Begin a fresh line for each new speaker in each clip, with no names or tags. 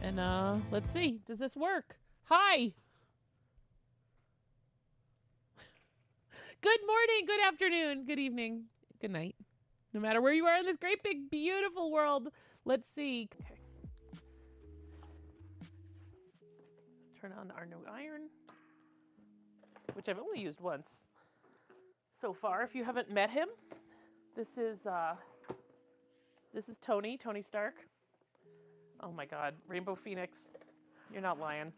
And let's see. Does this work? Hi. Good morning, good afternoon, good evening, good night. No matter where you are in this great big beautiful world. Let's see. Okay. Turn on our new iron, which I've only used once so far. If you haven't met him, this is Tony Stark. Oh my God, Rainbow Phoenix, you're not lying.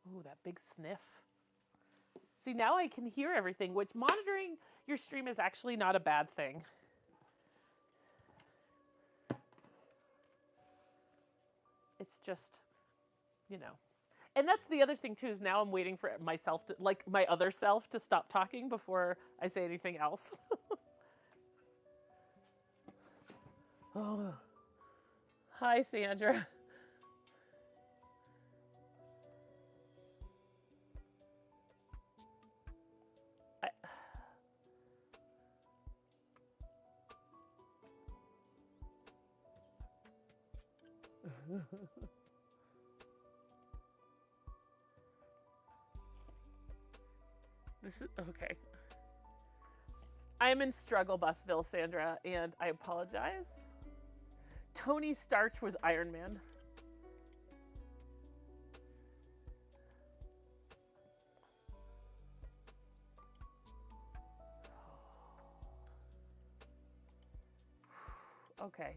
Ooh, that big sniff. See, now I can hear everything, which monitoring your stream is actually not a bad thing. It's just, you know. And that's the other thing, too, is now I'm waiting for myself to, like my other self, to stop talking before I say anything else. Oh. Hi, Sandra. This is okay. I'm in Struggle Busville, Sandra, and I apologize. Tony Stark was Iron Man. Okay.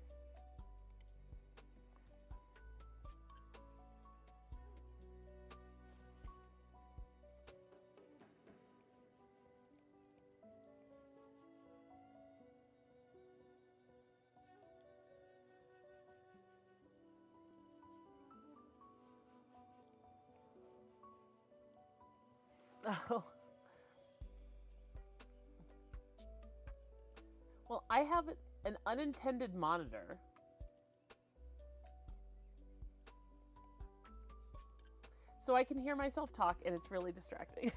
Oh. Well, I have an unintended monitor. So I can hear myself talk, and it's really distracting.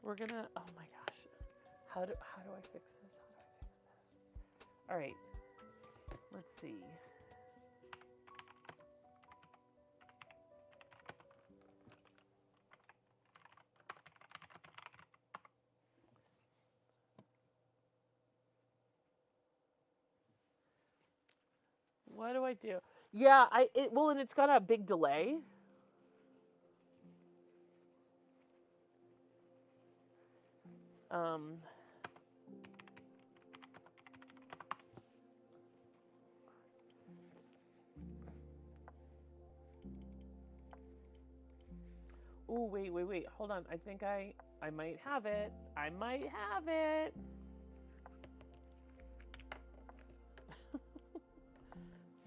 We're gonna, oh my gosh. How do I fix this? All right. Let's see. What do I do? Yeah, well, and it's got a big delay. Oh, wait. Hold on. I think I might have it. I might have it.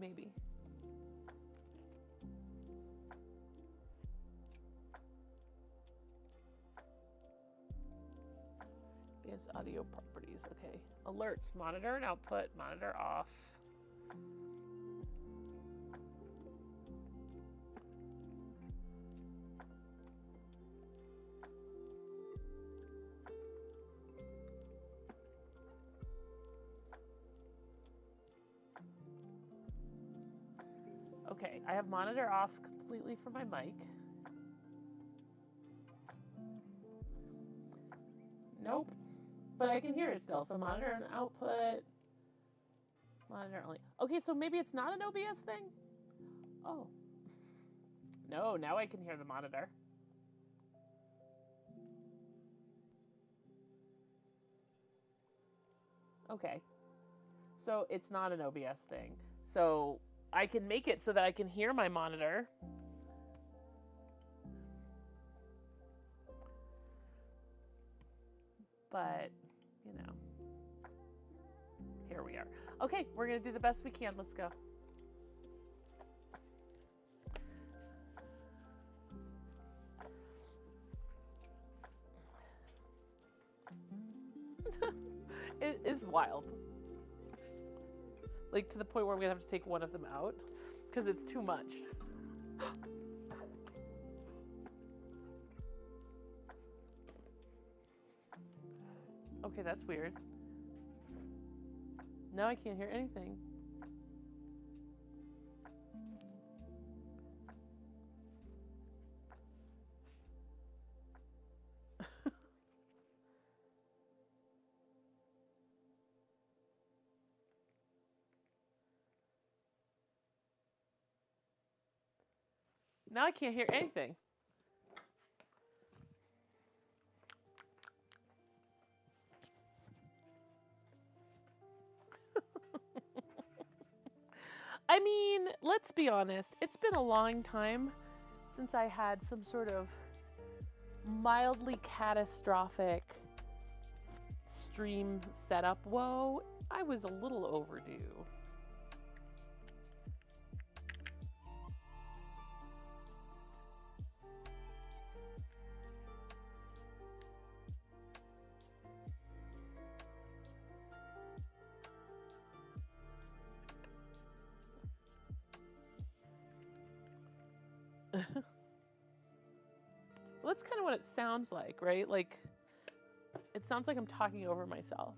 Maybe. Advanced audio properties. Okay. Alerts. Monitor and output. Monitor off. Okay, I have monitor off completely for my mic. Nope, but I can hear it still. So monitor and output, monitor only. Okay, so maybe it's not an OBS thing? Oh. No, now I can hear the monitor. Okay, so it's not an OBS thing. So I can make it so that I can hear my monitor. But, you know, here we are. Okay, we're going to do the best we can. Let's go. It is wild. Like, to the point where I'm going to have to take one of them out. because it's too much. Okay, that's weird. Now I can't hear anything. Now I can't hear anything. I mean, let's be honest. It's been a long time since I had some sort of mildly catastrophic stream setup woe. I was a little overdue. Well, that's kind of what it sounds like, right? Like, it sounds like I'm talking over myself.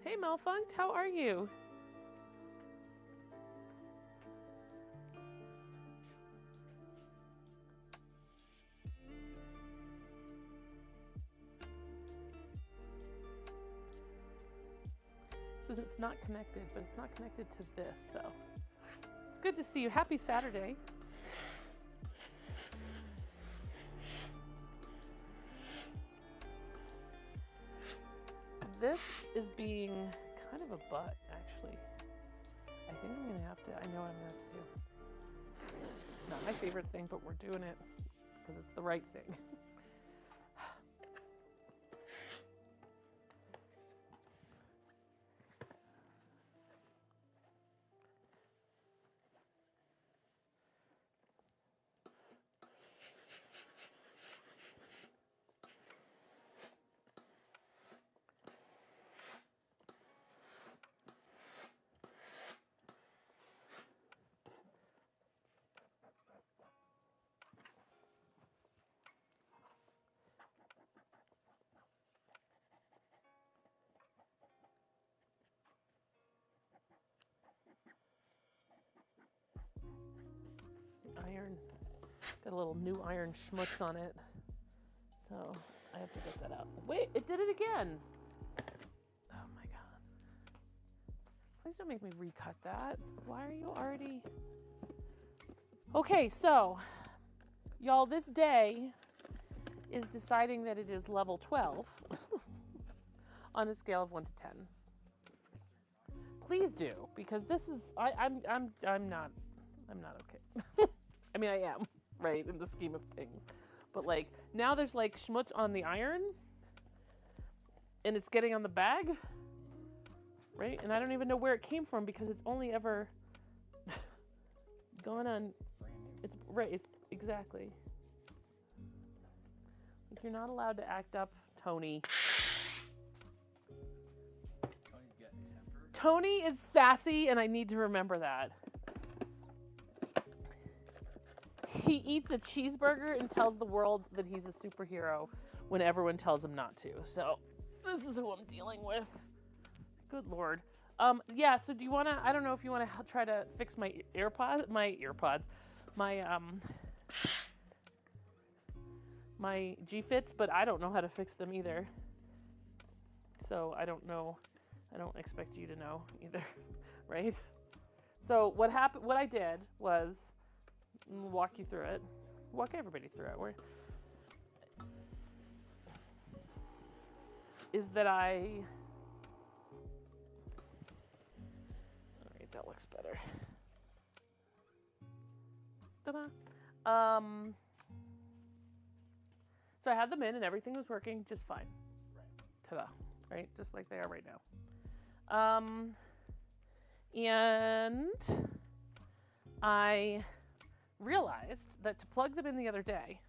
Hey, Malfunct, how are you? Says it's not connected, but it's not connected to this, so it's good to see you. Happy Saturday. This is being kind of a butt, actually. I think I'm gonna have to, I know what I'm gonna have to do. Not my favorite thing, but we're doing it because it's the right thing. Iron, got a little new iron schmutz on it, so I have to get that out. Wait, it did it again. Oh my god. Please don't make me recut that. Why are you already... Okay, so y'all, this day is deciding that it is level 12 on a scale of 1 to 10. Please do, because this is I'm not okay. I mean, I am, right, in the scheme of things. But, like, now there's, like, schmutz on the iron, and it's getting on the bag, right? And I don't even know where it came from because it's only ever gone on... It's, right, it's, exactly. Like, you're not allowed to act up, Tony. Tony is sassy, and I need to remember that. He eats a cheeseburger and tells the world that he's a superhero when everyone tells him not to. So this is who I'm dealing with. Good Lord. Yeah, so do you want to, I don't know if you want to try to fix my AirPods, my G-Fits, but I don't know how to fix them either. So I don't know. I don't expect you to know either, right? So what happened, what I did was, walk you through it. Walk everybody through it. Is that all right, that looks better. Ta-da. So I had them in and everything was working just fine. Right. Ta-da. Right? Just like they are right now. And I realized that to plug them in the other day,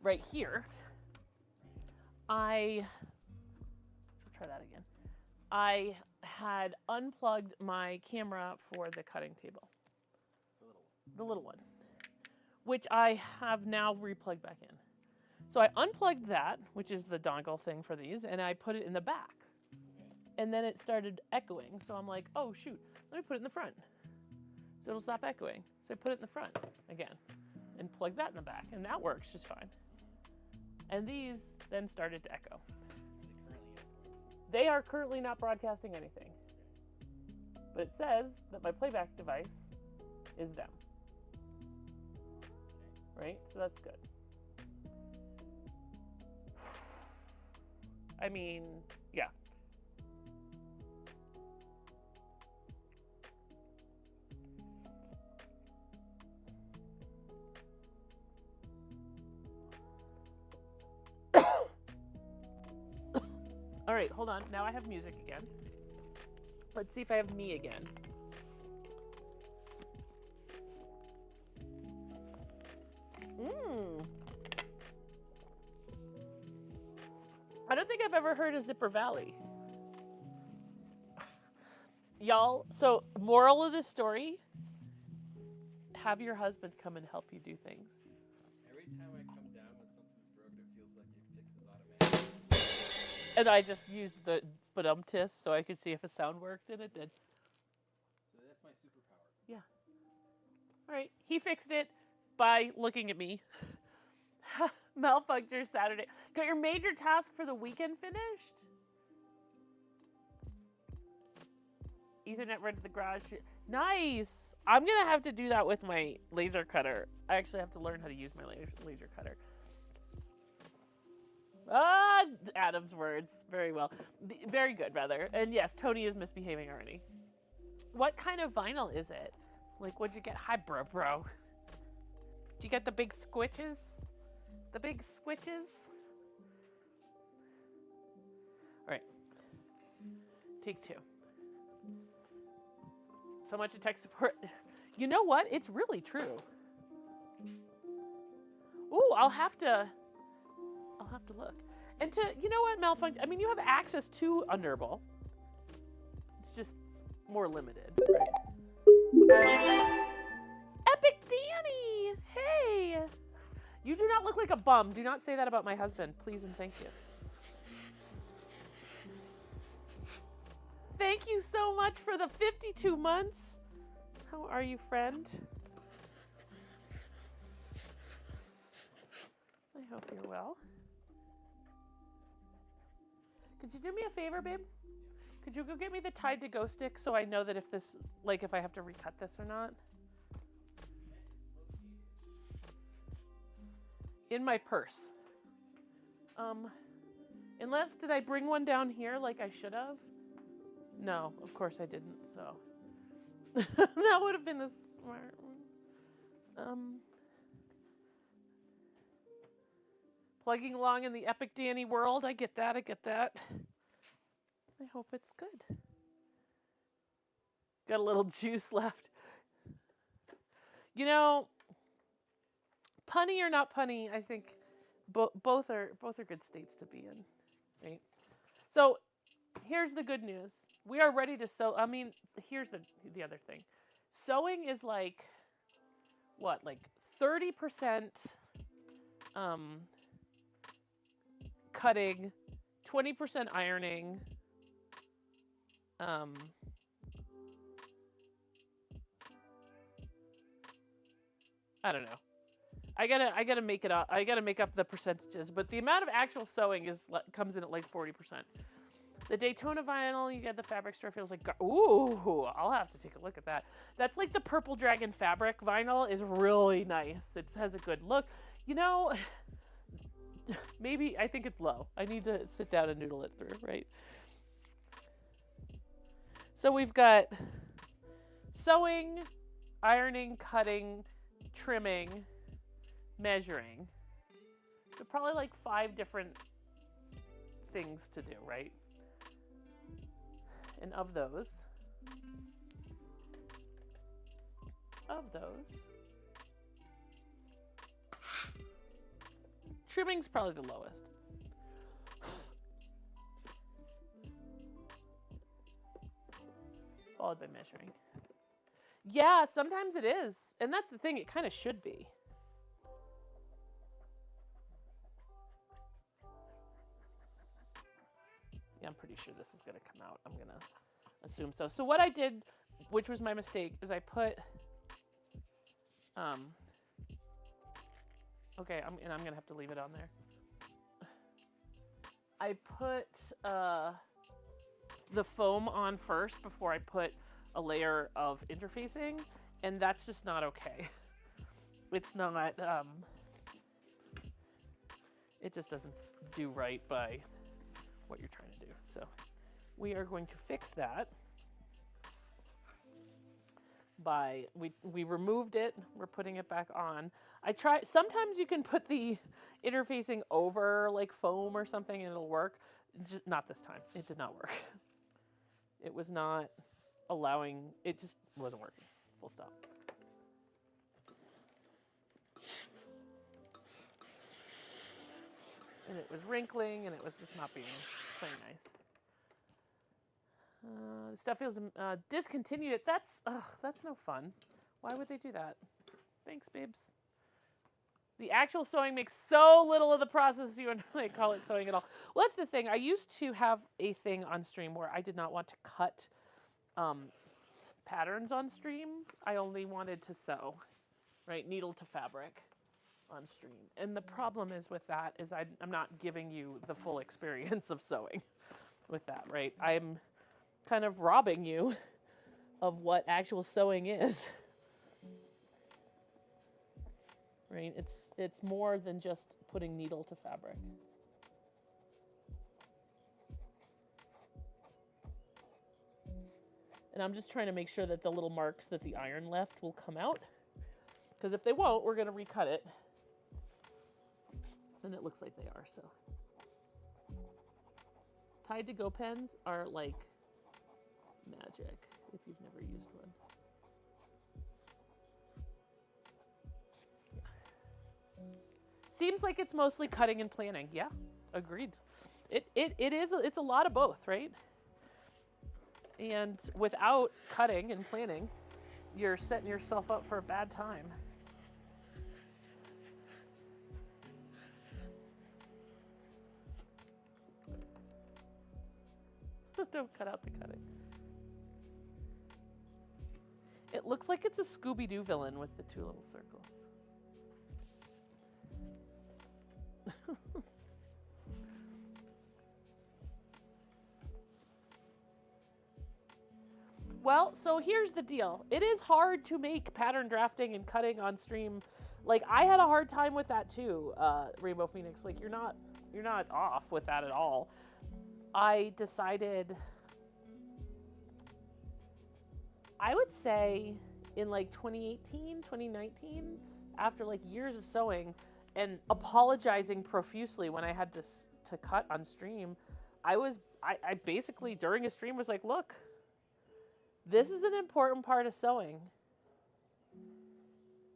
right here, let's try that again. I had unplugged my camera for the cutting table. The little one. Which I have now replugged back in. So I unplugged that, which is the dongle thing for these, and I put it in the back. And then it started echoing. So I'm like, oh shoot, let me put it in the front. So it'll stop echoing. So I put it in the front again and plug that in the back. And that works just fine. And these then started to echo. They are currently not broadcasting anything. But it says that my playback device is them. Right? So that's good. I mean, yeah. All right, hold on. Now I have music again. Let's see if I have me again. I don't think I've ever heard of Zipper Valley. Y'all, so moral of this story, have your husband come and help you do things.
Every time I come down when something's broken, it feels like it fixes automatically.
And I just used the badum-tis so I could see if a sound worked, and it did.
So that's my superpower.
Yeah. All right, he fixed it by looking at me. Malfuncture Saturday. Got your major task for the weekend finished? Ethernet ready to the garage. Nice. I'm going to have to do that with my laser cutter. I actually have to learn how to use my laser cutter. Ah, Adam's words. Very well. Very good, rather. And yes, Tony is misbehaving already. What kind of vinyl is it? Like, what'd you get? Hi, bro. Did you get the big squitches? The big squitches? All right. Take 2. So much in tech support. You know what? It's really true. Ooh, I'll have to look. And you know what, malfunction? I mean, you have access to Underable. It's just more limited, right? Epic Danny! Hey! You do not look like a bum. Do not say that about my husband, please and thank you. Thank you so much for the 52 months. How are you, friend? I hope you're well. Could you do me a favor, babe? Could you go get me the Tide to Go stick so I know that if this, like, if I have to recut this or not? In my purse. Unless, did I bring one down here like I should have? No, of course I didn't, so. That would have been a smart one. Plugging along in the Epic Danny world. I get that. I hope it's good. Got a little juice left. You know, punny or not punny, I think both are good states to be in, right? So here's the good news. We are ready to sew. I mean, here's the other thing. Sewing is like, what, like 30% cutting, 20% ironing, I don't know. I gotta make it up. I gotta make up the percentages, but the amount of actual sewing comes in at like 40%. The Daytona vinyl, you get the fabric store feels like, ooh, I'll have to take a look at that. That's like the Purple Dragon fabric vinyl is really nice. It has a good look. You know, maybe I think it's low. I need to sit down and noodle it through, right? So we've got sewing, ironing, cutting, trimming, measuring. So probably like 5 different things to do, right? And of those, Trimming's probably the lowest. Followed by measuring. Yeah, sometimes it is. And that's the thing, it kind of should be. Yeah, I'm pretty sure this is going to come out. I'm going to assume so. So what I did, which was my mistake, is I put... okay, I'm going to have to leave it on there. I put the foam on first before I put a layer of interfacing, and that's just not okay. It's not, it just doesn't do right by what you're trying to do. So we are going to fix that by, we removed it, we're putting it back on. Sometimes you can put the interfacing over like foam or something and it'll work. Just not this time. It did not work. It was not allowing, it just wasn't working. Full stop. And it was wrinkling and it was just not being very nice. The stuff feels discontinued it. That's no fun. Why would they do that? Thanks, babes. The actual sewing makes so little of the process you and I call it sewing at all. Well, that's the thing. I used to have a thing on stream where I did not want to cut patterns on stream. I only wanted to sew, right? Needle to fabric on stream. And the problem is with that is I'm not giving you the full experience of sewing with that, right? I'm kind of robbing you of what actual sewing is. Right? It's more than just putting needle to fabric. And I'm just trying to make sure that the little marks that the iron left will come out. Because if they won't, we're going to recut it. And it looks like they are, so. Tide to go pens are like magic if you've never used one. Seems like it's mostly cutting and planning. Yeah, agreed. It's a lot of both, right? And without cutting and planning, you're setting yourself up for a bad time. Don't cut out the cutting. It looks like it's a Scooby-Doo villain with the two little circles. Well, so here's the deal. It is hard to make pattern drafting and cutting on stream. Like, I had a hard time with that too, Rainbow Phoenix. Like, you're not off with that at all. I decided, I would say in like 2018, 2019, after like years of sewing and apologizing profusely when I had to cut on stream, I basically during a stream was like, look, this is an important part of sewing.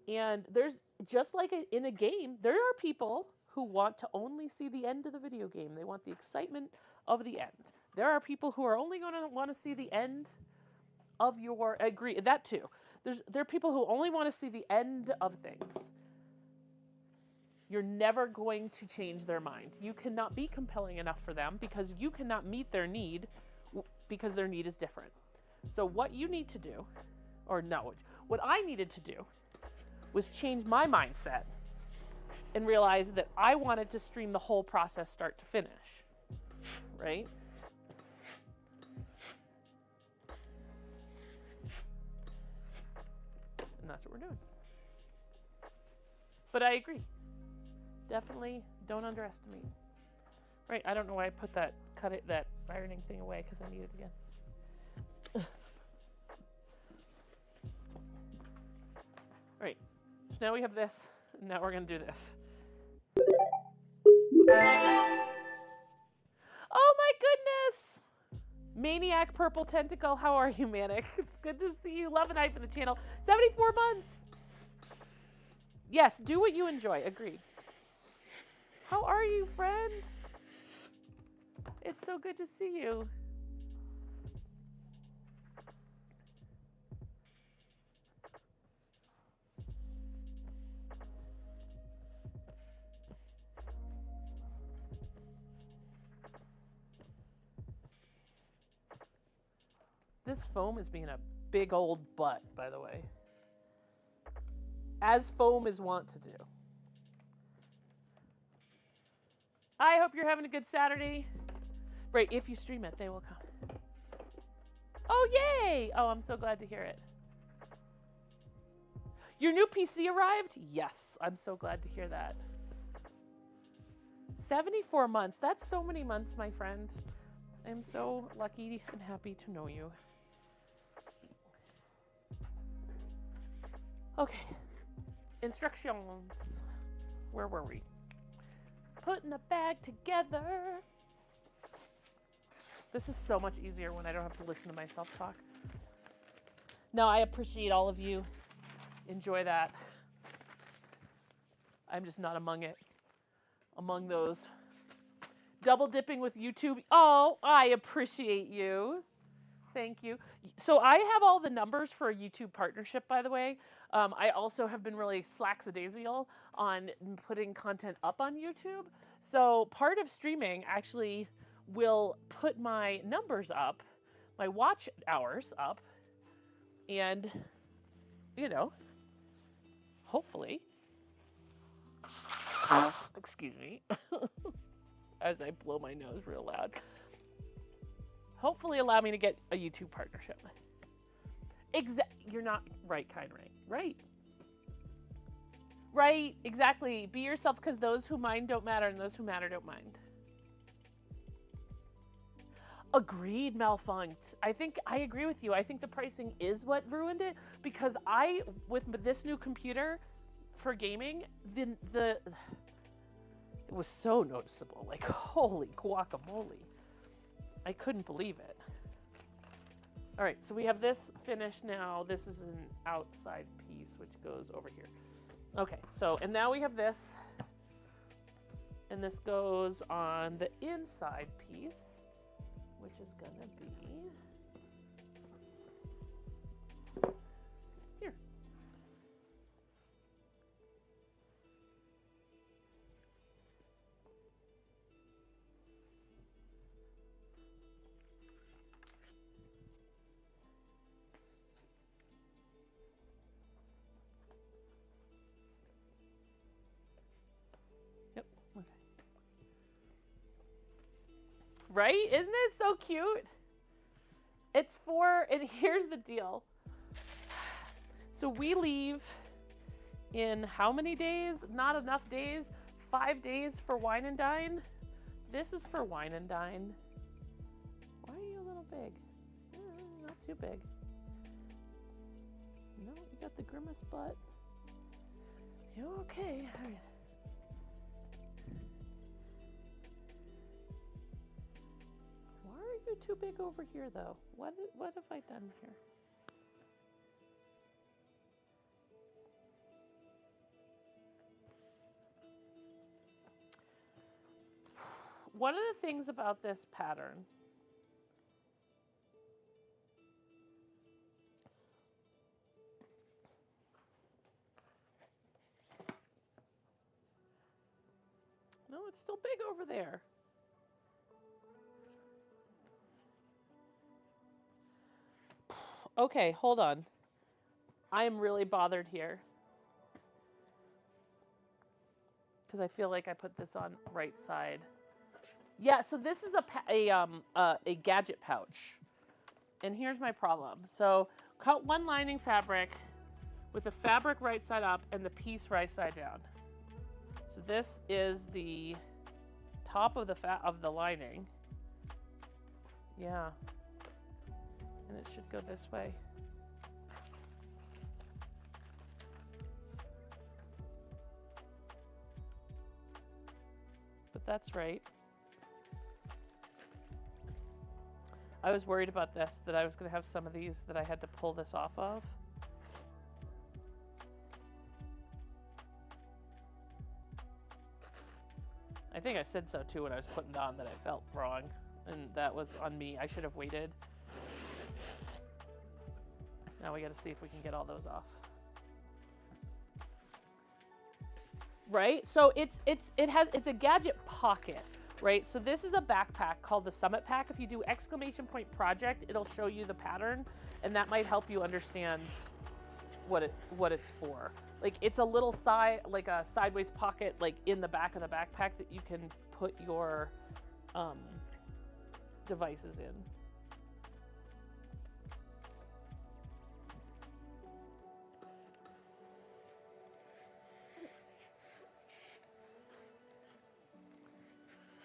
And there's, just like in a game, there are people who want to only see the end of the video game. They want the excitement of the end. There are people who are only going to want to see the end of your, agree, that too. There are people who only want to see the end of things. You're never going to change their mind. You cannot be compelling enough for them because you cannot meet their need because their need is different. So what you need to do, or no, what I needed to do was change my mindset and realize that I wanted to stream the whole process start to finish, right? And that's what we're doing. But I agree. Definitely don't underestimate. Right, I don't know why I put that ironing thing away because I need it again. Right, so now we have this, and now we're going to do this. Oh my goodness! Maniac Purple Tentacle, how are you, Manic? It's good to see you. Love and hype in the channel. 74 months! Yes, do what you enjoy. Agreed. How are you, friend? It's so good to see you. This foam is being a big old butt, by the way. As foam is wont to do. I hope you're having a good Saturday. Right, if you stream it, they will come. Oh, yay! Oh, I'm so glad to hear it. Your new PC arrived? Yes, I'm so glad to hear that. 74 months. That's so many months, my friend. I'm so lucky and happy to know you. Okay. Instructions. Where were we? Putting a bag together. This is so much easier when I don't have to listen to myself talk. No, I appreciate all of you. Enjoy that. I'm just not among it. Among those. Double dipping with YouTube. Oh, I appreciate you. Thank you. So I have all the numbers for a YouTube partnership, by the way. I also have been really slackadaisical on putting content up on YouTube. So part of streaming actually will put my numbers up, my watch hours up, and, you know, hopefully, excuse me, as I blow my nose real loud, hopefully allow me to get a YouTube partnership. You're not right, kind right. Right. Right, exactly. Be yourself, because those who mind don't matter, and those who matter don't mind. Agreed, Malfunct. I agree with you. I think the pricing is what ruined it, because with this new computer for gaming, it was so noticeable. Like, holy guacamole. I couldn't believe it. All right, so we have this finished now. This is an outside piece, which goes over here. Okay, so, and now we have this, and this goes on the inside piece, which is gonna be here. Yep, okay. Right? Isn't it so cute? It's and here's the deal. So we leave in how many days? Not enough days. 5 days for Wine and Dine. This is for Wine and Dine. Why are you a little big? Not too big. No, you got the grimace butt. You okay? All right. Why are you too big over here, though? What have I done here? One of the things about this pattern no, it's still big over there. Okay, hold on. I am really bothered here, because I feel like I put this on right side. Yeah, so this is a gadget pouch, and here's my problem. So cut one lining fabric with the fabric right side up and the piece right side down. So this is the top of the lining. Yeah. And it should go this way. But that's right. I was worried about this, that I was going to have some of these that I had to pull this off of. think I said so too when I was putting it on, that I felt wrong, and that was on me. I should have waited. Now we got to see if we can get all those off. Right? So it's a gadget pocket, right? So this is a backpack called the Summit Pack. If you do ! project, it'll show you the pattern, and that might help you understand what it's for. Like, it's a little like a sideways pocket, like in the back of the backpack, that you can put your devices in.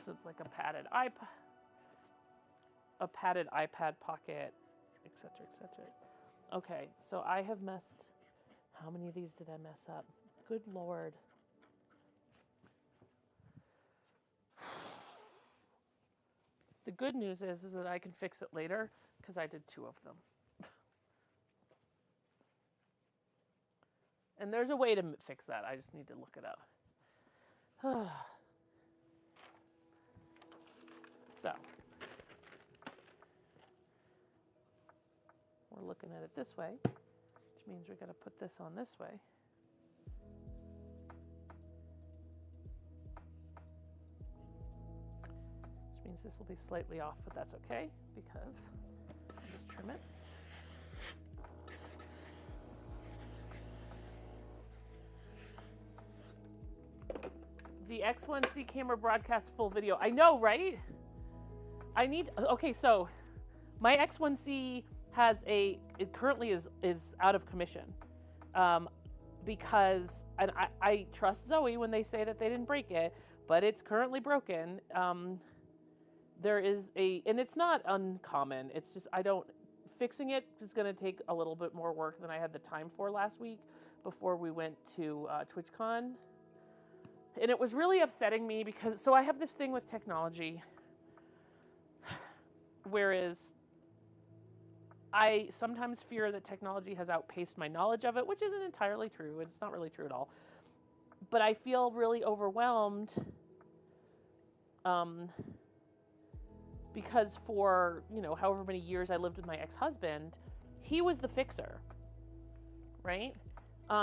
So it's like a padded iPad pocket, etc., etc. Okay, so I have messed. How many of these did I mess up? Good Lord. The good news is that I can fix it later because I did 2 of them. And there's a way to fix that. I just need to look it up. So, we're looking at it this way, which means we're going to put this on this way. Which means this will be slightly off, but that's okay, because I'll just trim it. The X1C camera broadcasts full video. I know, right? Okay, so my X1C it currently is out of commission, because, and I trust Zoe when they say that they didn't break it, but it's currently broken. There is and it's not uncommon. It's just, fixing it is going to take a little bit more work than I had the time for last week before we went to TwitchCon. And it was really upsetting me because, so I have this thing with technology, whereas I sometimes fear that technology has outpaced my knowledge of it, which isn't entirely true. It's not really true at all. But I feel really overwhelmed because for, however many years I lived with my ex-husband, he was the fixer, right?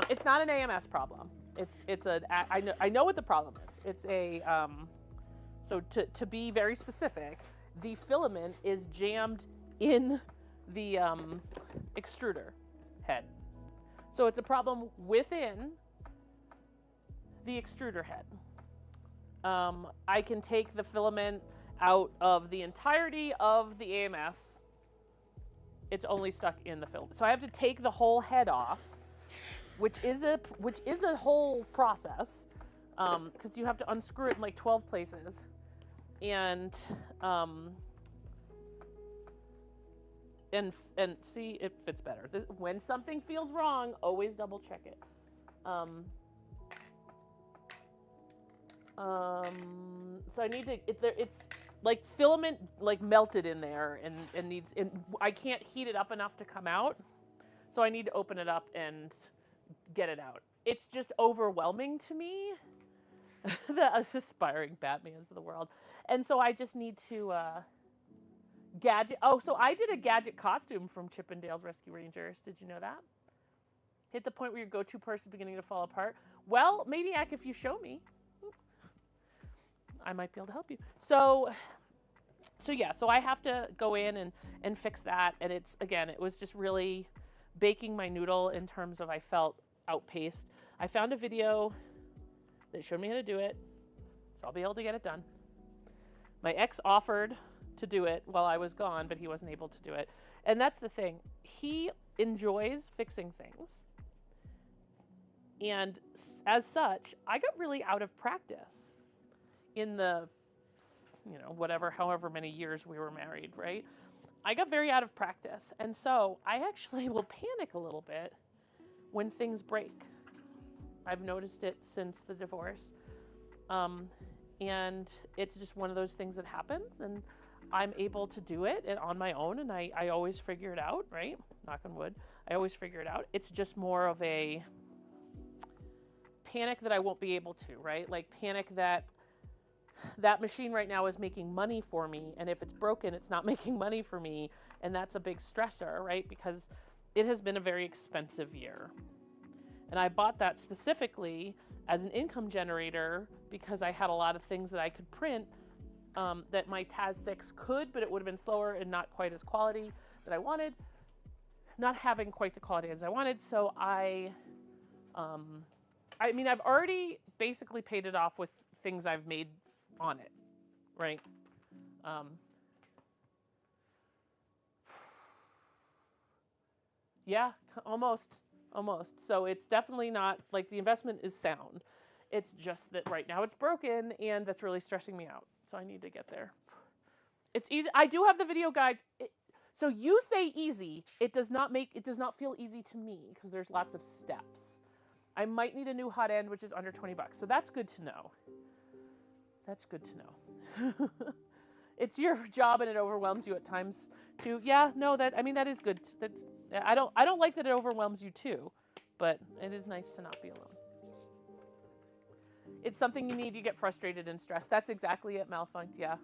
It's not an AMS problem. I know what the problem is. It's so to be very specific, the filament is jammed in the extruder head. So it's a problem within the extruder head. I can take the filament out of the entirety of the AMS. It's only stuck in the filament. So I have to take the whole head off, which is a whole process, because you have to unscrew it in like 12 places, and see, it fits better. When something feels wrong, always double check it. So I need to. It's like filament like melted in there, and needs. And I can't heat it up enough to come out, so I need to open it up and get it out. It's just overwhelming to me. The aspiring Batmans of the world, and so I just need to gadget. Oh, so I did a gadget costume from Chippendale's Rescue Rangers. Did you know that? Hit the point where your go-to person beginning to fall apart. Well, Maniac, if you show me, I might be able to help you. So yeah, so I have to go in and fix that, and it was just really baking my noodle in terms of I felt outpaced. I found a video that showed me how to do it, so I'll be able to get it done. My ex offered to do it while I was gone, but he wasn't able to do it. And that's the thing. He enjoys fixing things. And as such, I got really out of practice in the, however many years we were married, right? I got very out of practice. And so I actually will panic a little bit when things break. I've noticed it since the divorce. And it's just one of those things that happens, and I'm able to do it on my own, and I always figure it out, right? Knock on wood. I always figure it out. It's just more of a panic that I won't be able to, right? Like panic that that machine right now is making money for me, and if it's broken, it's not making money for me, and that's a big stressor, right? Because it has been a very expensive year. And I bought that specifically as an income generator because I had a lot of things that I could print that my TAS 6 could, but it would have been slower and not quite as quality that I wanted, not having quite the quality as I wanted. So I mean, I've already basically paid it off with things I've made on it, right? Yeah, almost. So it's definitely not, like, the investment is sound. It's just that right now it's broken, and that's really stressing me out. So I need to get there. It's easy. I do have the video guides. So you say easy. It does not feel easy to me because there's lots of steps. I might need a new hot end, which is under $20. So that's good to know. That's good to know. It's your job and it overwhelms you at times too. Yeah, no, that is good. I don't like that it overwhelms you too, but it is nice to not be alone. It's something you need. You get frustrated and stressed. That's exactly it, Malfunct. Yeah,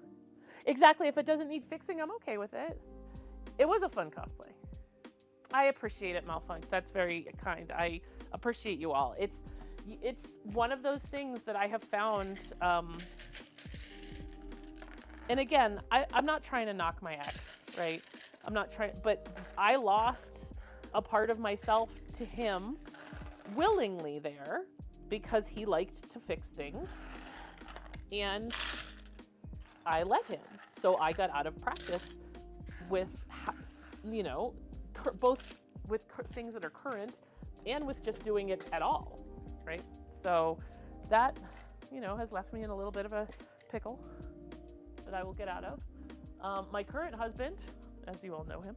exactly. If it doesn't need fixing, I'm okay with it. It was a fun cosplay. I appreciate it, Malfunct. That's very kind. I appreciate you all. It's one of those things that I have found. And again, I'm not trying to knock my ex, right? I'm not trying, but I lost a part of myself to him willingly there because he liked to fix things, and I let him. So I got out of practice with, both with things that are current and with just doing it at all, right? So that, has left me in a little bit of a pickle that I will get out of. My current husband, as you all know him,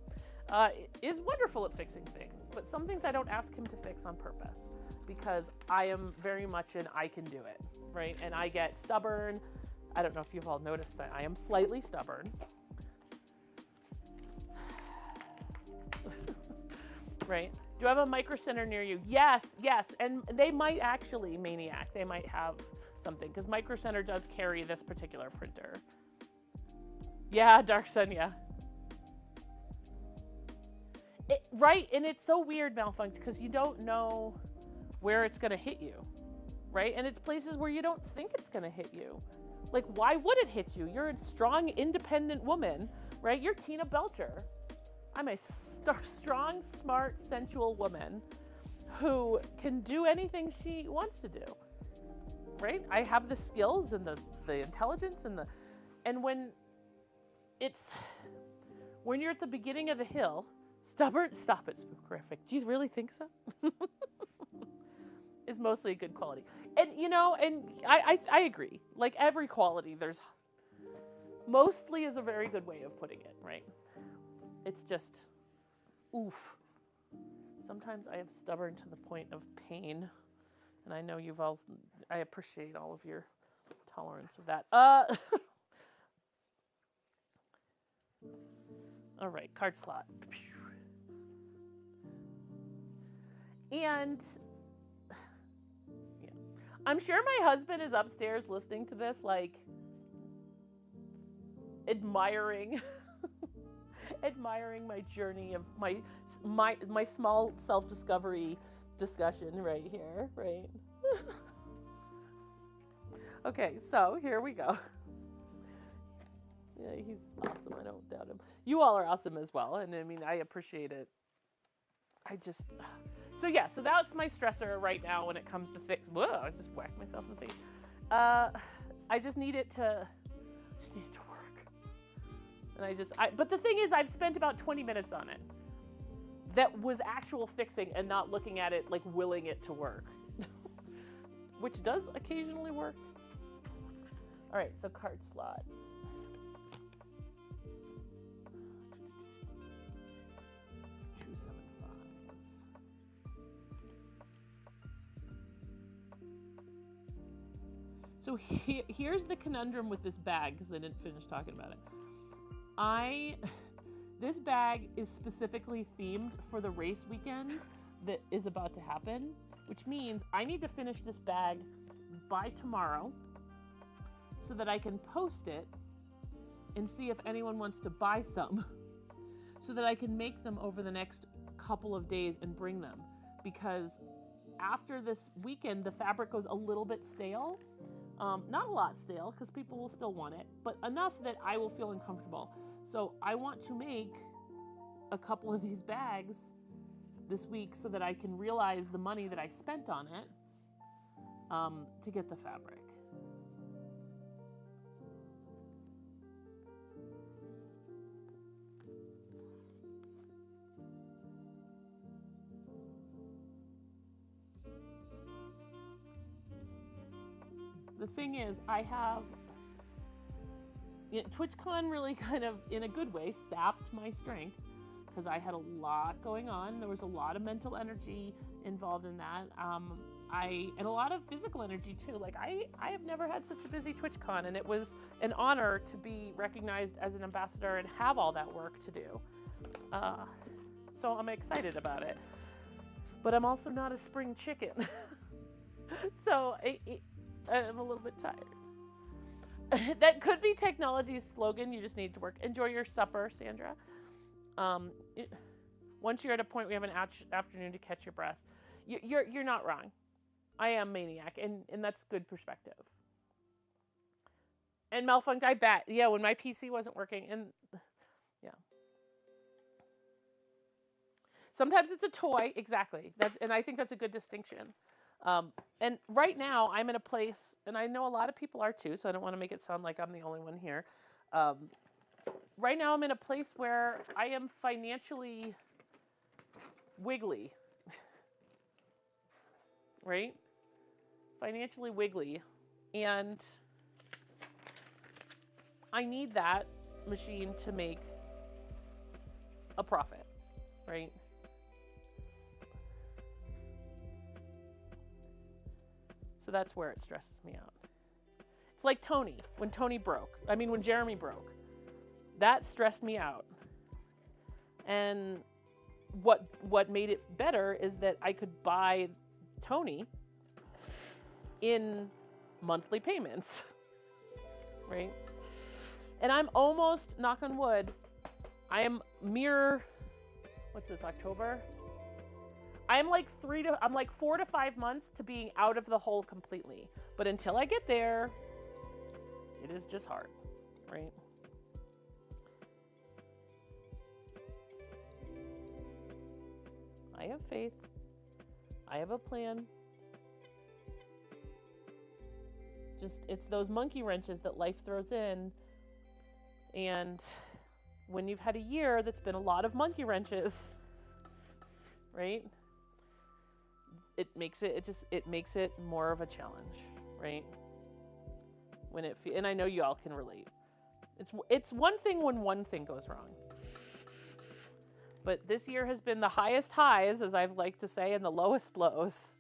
is wonderful at fixing things, but some things I don't ask him to fix on purpose because I am very much an I can do it, right? And I get stubborn. I don't know if you've all noticed that I am slightly stubborn. Right? Do I have a micro center near you? Yes. And they might actually, Maniac, they might have something because Micro Center does carry this particular printer. Yeah, Dark Sun, yeah. Right, and it's so weird, Malfunct, because you don't know where it's going to hit you, right? And it's places where you don't think it's going to hit you. Like, why would it hit you? You're a strong, independent woman, right? You're Tina Belcher. I'm a strong, smart, sensual woman who can do anything she wants to do, right? I have the skills and the intelligence and when you're at the beginning of the hill, stubborn, stop it, Spookrific. Do you really think so? Is mostly a good quality. And, and I agree. Like, every quality, mostly is a very good way of putting it, right? It's just, oof. Sometimes I am stubborn to the point of pain. And I know I appreciate all of your tolerance of that. All right, card slot. And yeah, I'm sure my husband is upstairs listening to this, like, admiring my journey of my small self-discovery discussion right here, right? Okay, so here we go. Yeah, he's awesome. I don't doubt him. You all are awesome as well, and I mean, I appreciate it. So that's my stressor right now when it comes to whoa, I just whacked myself in the face. I just need it to work. And but the thing is, I've spent about 20 minutes on it. That was actual fixing and not looking at it, like, willing it to work. Which does occasionally work. All right, so card slot. So here's the conundrum with this bag, because I didn't finish talking about it. This bag is specifically themed for the race weekend that is about to happen, which means I need to finish this bag by tomorrow so that I can post it and see if anyone wants to buy some so that I can make them over the next couple of days and bring them. Because after this weekend, the fabric goes a little bit stale. Not a lot stale, because people will still want it, but enough that I will feel uncomfortable. So I want to make a couple of these bags this week so that I can realize the money that I spent on it to get the fabric. The thing is, I have, TwitchCon really kind of, in a good way, sapped my strength because I had a lot going on. There was a lot of mental energy involved in that. And a lot of physical energy too. Like I have never had such a busy TwitchCon, and it was an honor to be recognized as an ambassador and have all that work to do. So I'm excited about it. But I'm also not a spring chicken. So I'm a little bit tired. That could be technology's slogan. You just need to work. Enjoy your supper, Sandra. Once you're at a point where you have an afternoon to catch your breath, you're not wrong. I am maniac, and that's good perspective. And malfunct, I bet. Yeah, when my PC wasn't working, and yeah. Sometimes it's a toy, exactly. And I think that's a good distinction. And right now, I'm in a place, and I know a lot of people are too, so I don't want to make it sound like I'm the only one here. Right now, I'm in a place where I am financially wiggly. Right? Financially wiggly. And I need that machine to make a profit, right? So that's where it stresses me out. It's like Tony, when Jeremy broke. That stressed me out. And what made it better is that I could buy Tony in monthly payments, right? And I'm almost, knock on wood, I am what's this, October? I'm like 4 to 5 months to being out of the hole completely. But until I get there, it is just hard, right? I have faith. I have a plan. It's those monkey wrenches that life throws in. And when you've had a year that's been a lot of monkey wrenches, right? It makes it more of a challenge, right? And I know you all can relate. It's one thing when one thing goes wrong. But this year has been the highest highs, as I've liked to say, and the lowest lows.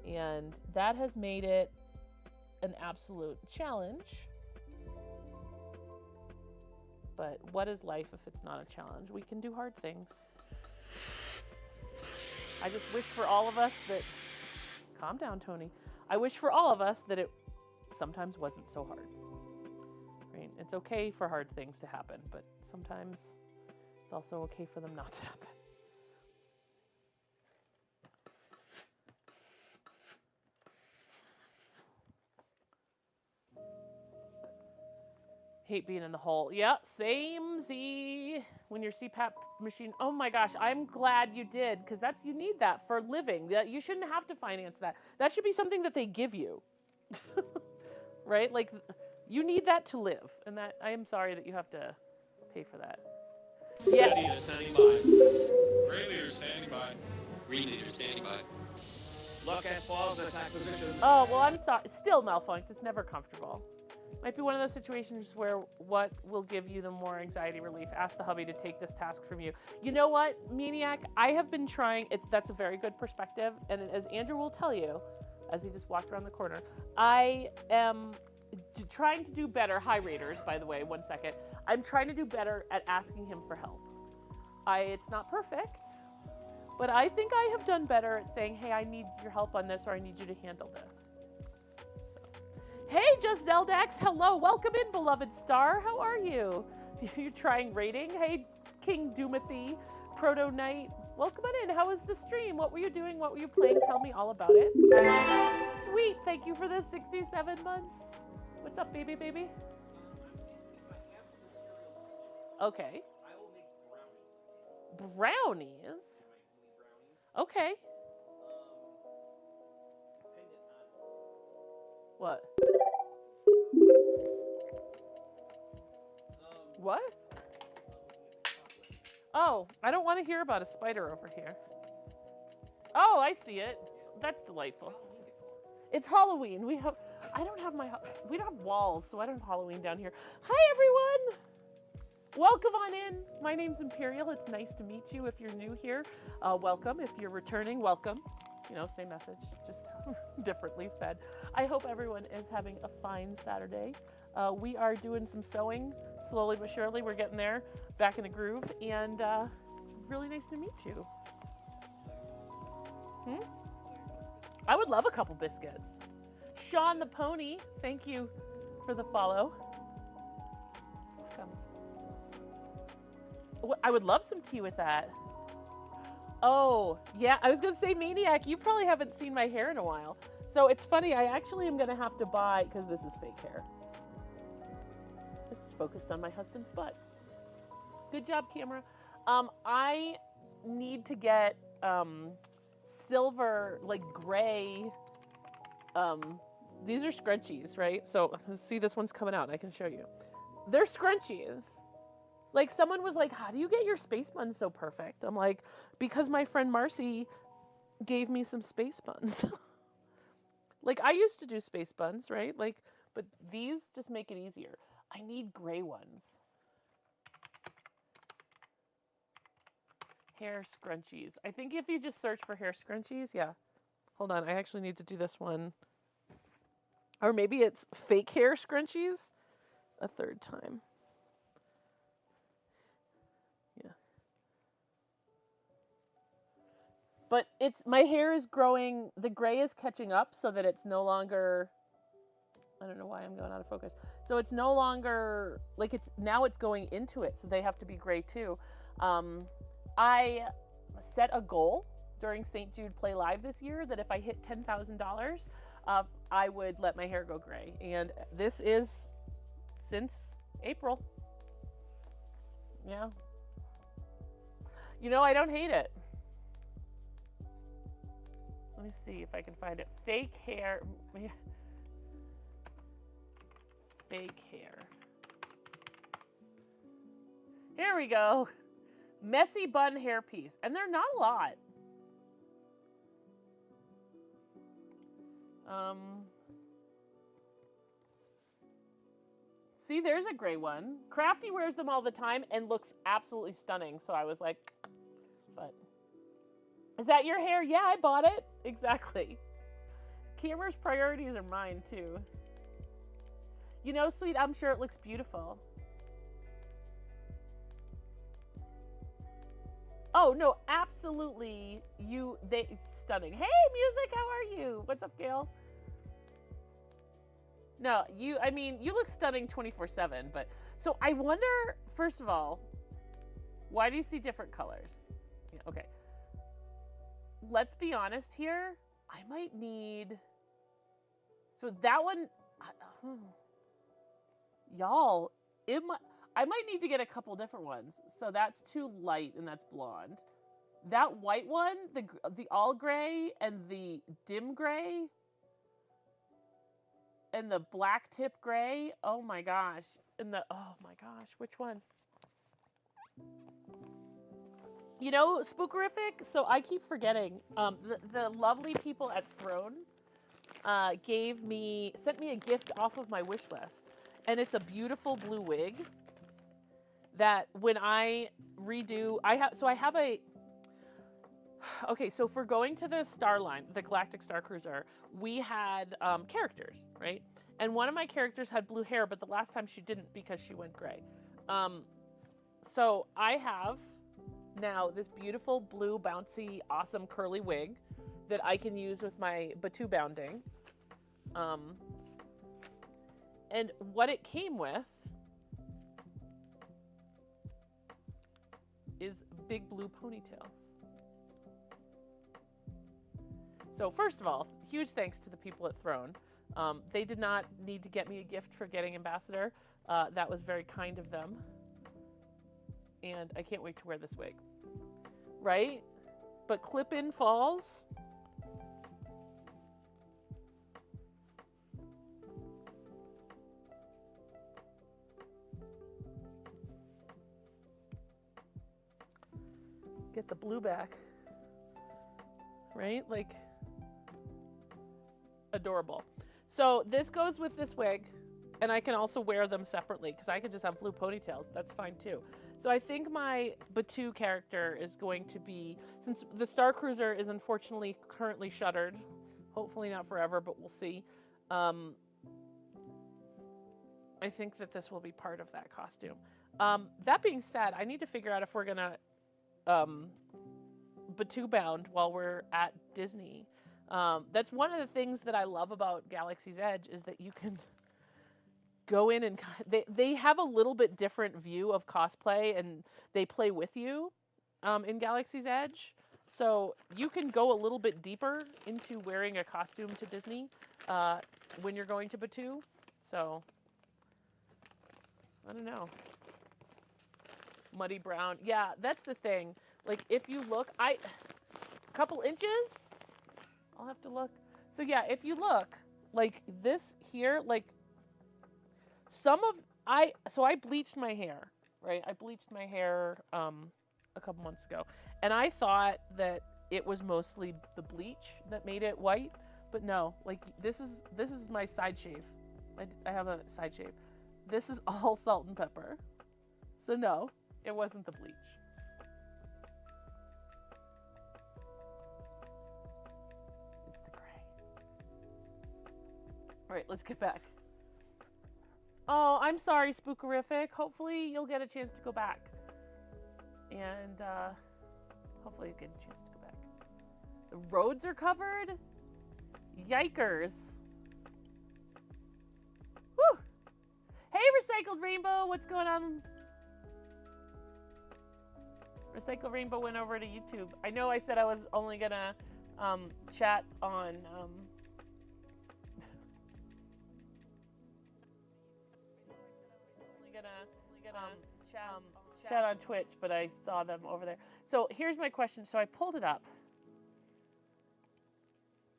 And that has made it an absolute challenge. But what is life if it's not a challenge? We can do hard things. I just wish for all of us that... Calm down, Tony. I wish for all of us that it sometimes wasn't so hard. Right? It's okay for hard things to happen, but sometimes it's also okay for them not to happen. Hate being in the hole. Yeah, same Z. When your CPAP machine, oh my gosh, I'm glad you did, because you need that for living. You shouldn't have to finance that. That should be something that they give you. Right? Like, you need that to live. And that, I am sorry that you have to pay for that. Yeah.
Red leader standing by.
Gray leader standing by.
Green leader standing by.
Look, S-Falls, attack position.
Oh, well, I'm sorry. Still malfunct. It's never comfortable. Might be one of those situations where what will give you the more anxiety relief? Ask the hubby to take this task from you. You know what, Maniac? I have been trying. That's a very good perspective. And as Andrew will tell you, as he just walked around the corner, I am trying to do better. Hi, Raiders, by the way, 1 second. I'm trying to do better at asking him for help. It's not perfect, but I think I have done better at saying, hey, I need your help on this, or I need you to handle this. So. Hey, Just Zeldax. Hello. Welcome in, beloved star. How are you? You're trying rating. Hey, King Doomathy, Proto Knight. Welcome on in. How was the stream? What were you doing? What were you playing? Tell me all about it. Sweet. Thank you for the 67 months. What's up, baby, baby? Okay.
I will make brownies.
Brownies? Okay.
Dependent on
What? What? Oh, I don't want to hear about a spider over here. Oh, I see it. That's delightful. It's Halloween. We don't have walls, so I don't have Halloween down here. Hi, everyone. Welcome on in. My name's Imperial. It's nice to meet you. If you're new here, welcome. If you're returning, welcome. You know, same message, just differently said. I hope everyone is having a fine Saturday. We are doing some sewing, slowly but surely. We're getting there, back in the groove, and it's really nice to meet you. I would love a couple biscuits. Sean the Pony, thank you for the follow. Come. I would love some tea with that. Oh, yeah, I was going to say, Maniac, you probably haven't seen my hair in a while. So it's funny, I actually am going to have to buy, because this is fake hair. It's focused on my husband's butt. Good job, camera. I need to get silver, like gray, these are scrunchies, right? So see, this one's coming out. I can show you. They're scrunchies. Like, someone was like, how do you get your space buns so perfect? I'm like, because my friend Marcy gave me some space buns. Like, I used to do space buns, right? Like, but these just make it easier. I need gray ones. Hair scrunchies. I think if you just search for hair scrunchies, yeah. Hold on, I actually need to do this one. Or maybe it's fake hair scrunchies a third time. Yeah. But my hair is growing, the gray is catching up so that it's no longer, I don't know why I'm going out of focus. So it's no longer, like now it's going into it, so they have to be gray too. I set a goal during St. Jude Play Live this year that if I hit $10,000, I would let my hair go gray. And this is since April. Yeah. You know, I don't hate it. Let me see if I can find it. Fake hair. Fake hair. Here we go. Messy bun hairpiece. And they're not a lot. See, there's a gray one. Crafty wears them all the time and looks absolutely stunning. So I was like, but is that your hair? Yeah, I bought it. Exactly. Camera's priorities are mine too. You know, sweet, I'm sure it looks beautiful. Oh, no, absolutely. Stunning. Hey, music, how are you? What's up, Gail? No, you look stunning 24/7, but, so I wonder, first of all, why do you see different colors? Yeah, okay. Let's be honest here. I might need, so that one, y'all, I might need to get a couple different ones. So that's too light and that's blonde. That white one, the all gray and the dim gray and the black tip gray. Oh my gosh. Oh my gosh, which one? You know, Spookerific, so I keep forgetting. The lovely people at Throne sent me a gift off of my wish list. And it's a beautiful blue wig that when I redo, okay, so for going to the Star Line, the Galactic Star Cruiser, we had characters, right? And one of my characters had blue hair, but the last time she didn't because she went gray. So I have now this beautiful blue, bouncy, awesome curly wig that I can use with my Batu bounding. And what it came with is big blue ponytails. So first of all, huge thanks to the people at Throne. They did not need to get me a gift for getting ambassador. That was very kind of them. And I can't wait to wear this wig. Right? But clip-in falls. Get the blue back. Right? Like, adorable. So this goes with this wig, and I can also wear them separately because I could just have blue ponytails. That's fine too. So I think my Batu character is going to be, since the Star Cruiser is unfortunately currently shuttered, hopefully not forever, but we'll see. I think that this will be part of that costume. That being said, I need to figure out if we're gonna Batu bound while we're at Disney. That's one of the things that I love about Galaxy's Edge is that you can go in and they have a little bit different view of cosplay, and they play with you in Galaxy's Edge. So you can go a little bit deeper into wearing a costume to Disney when you're going to Batu. So I don't know. Muddy brown. Yeah, that's the thing. Like if you look, a couple inches, I'll have to look. So yeah, if you look like this here, like I bleached my hair, right? I bleached my hair a couple months ago, and I thought that it was mostly the bleach that made it white, but no, like this is my side shave. I have a side shave. This is all salt and pepper. So no, it wasn't the bleach. It's the gray. All right, let's get back. Oh, I'm sorry, Spookerific. Hopefully you'll get a chance to go back. And hopefully you get a chance to go back. The roads are covered? Yikers. Whew. Hey, Recycled Rainbow, what's going on? Recycled Rainbow went over to YouTube. I know I said I was only gonna chat on chat on Twitch, but I saw them over there. So here's my question. So I pulled it up.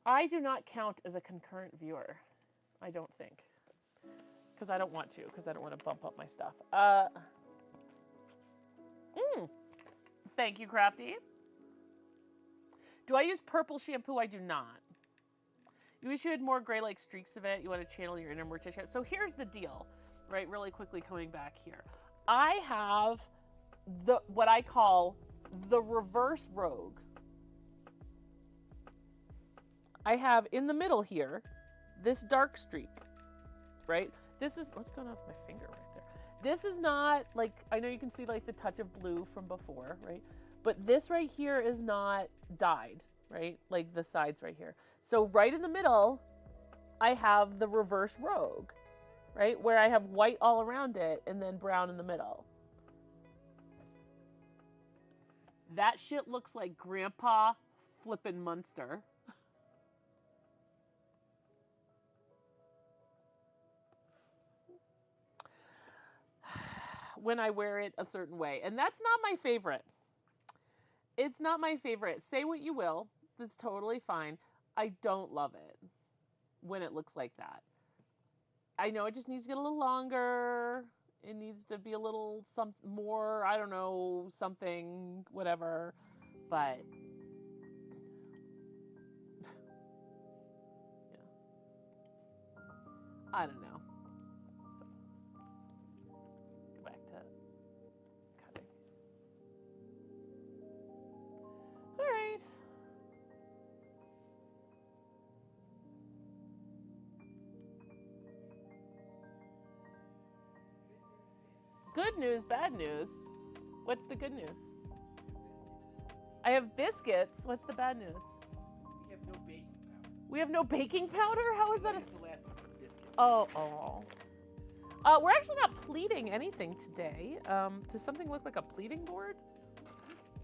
I do not count as a concurrent viewer. I don't think. Because I don't want to. Because I don't want to bump up my stuff. Thank you, Crafty. Do I use purple shampoo? I do not. You wish you had more gray like streaks of it. You want to channel your inner Morticia. So here's the deal, right? Really quickly coming back here. I have what I call the reverse rogue. I have in the middle here this dark streak, right? This is, what's going on with my finger right there? This is not like, I know you can see like the touch of blue from before, right? But this right here is not dyed, right? Like the sides right here. So right in the middle, I have the reverse rogue, right? Where I have white all around it and then brown in the middle. That shit looks like Grandpa flippin' Munster. When I wear it a certain way. And that's not my favorite. It's not my favorite. Say what you will. That's totally fine. I don't love it when it looks like that. I know it just needs to get a little longer. It needs to be a little more, I don't know, something, whatever. But yeah. I don't know. Good news, bad news. What's the good news? I have biscuits. What's the bad news?
We have no baking powder.
We have no baking powder? How is that?
That is the last of the biscuits.
Oh. We're actually not pleating anything today. Does something look like a pleating board?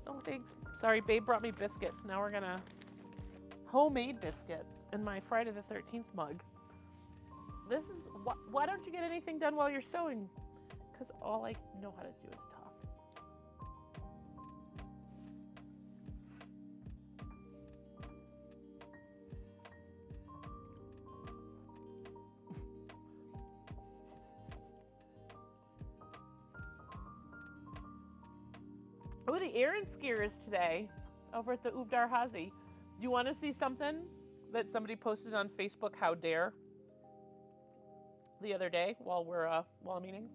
Oh, thanks. Sorry, babe brought me biscuits. Now we're gonna homemade biscuits in my Friday the 13th mug. This is why don't you get anything done while you're sewing? Because all I know how to do is talk. Oh, the Aaron skier is today over at the Uvdar Hazi. Do you want to see something that somebody posted on Facebook, How Dare, the other day while I'm eating?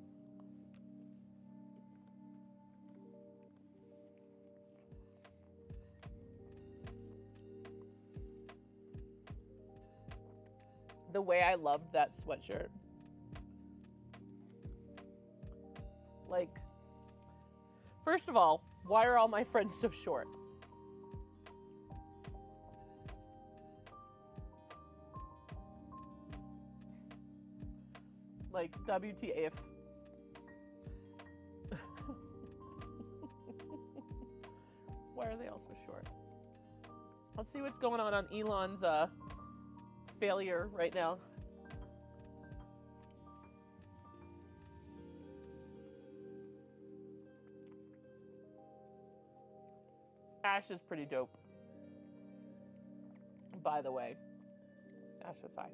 The way I loved that sweatshirt. Like, first of all, why are all my friends so short? Like, WTF. Why are they all so short? Let's see what's going on Elon's failure right now. Ash is pretty dope, by the way. Ash is high.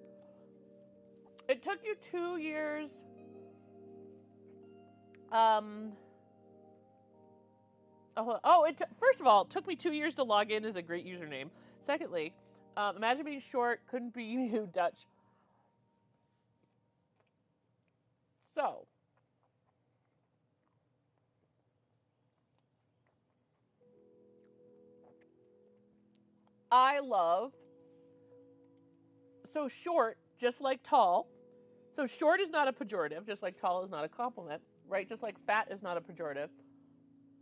It took you 2 years. First of all, it took me 2 years to log in is a great username. Secondly, imagine being short, couldn't be you, Dutch. So, I love, so short, just like tall. So short is not a pejorative, just like tall is not a compliment, right? Just like fat is not a pejorative,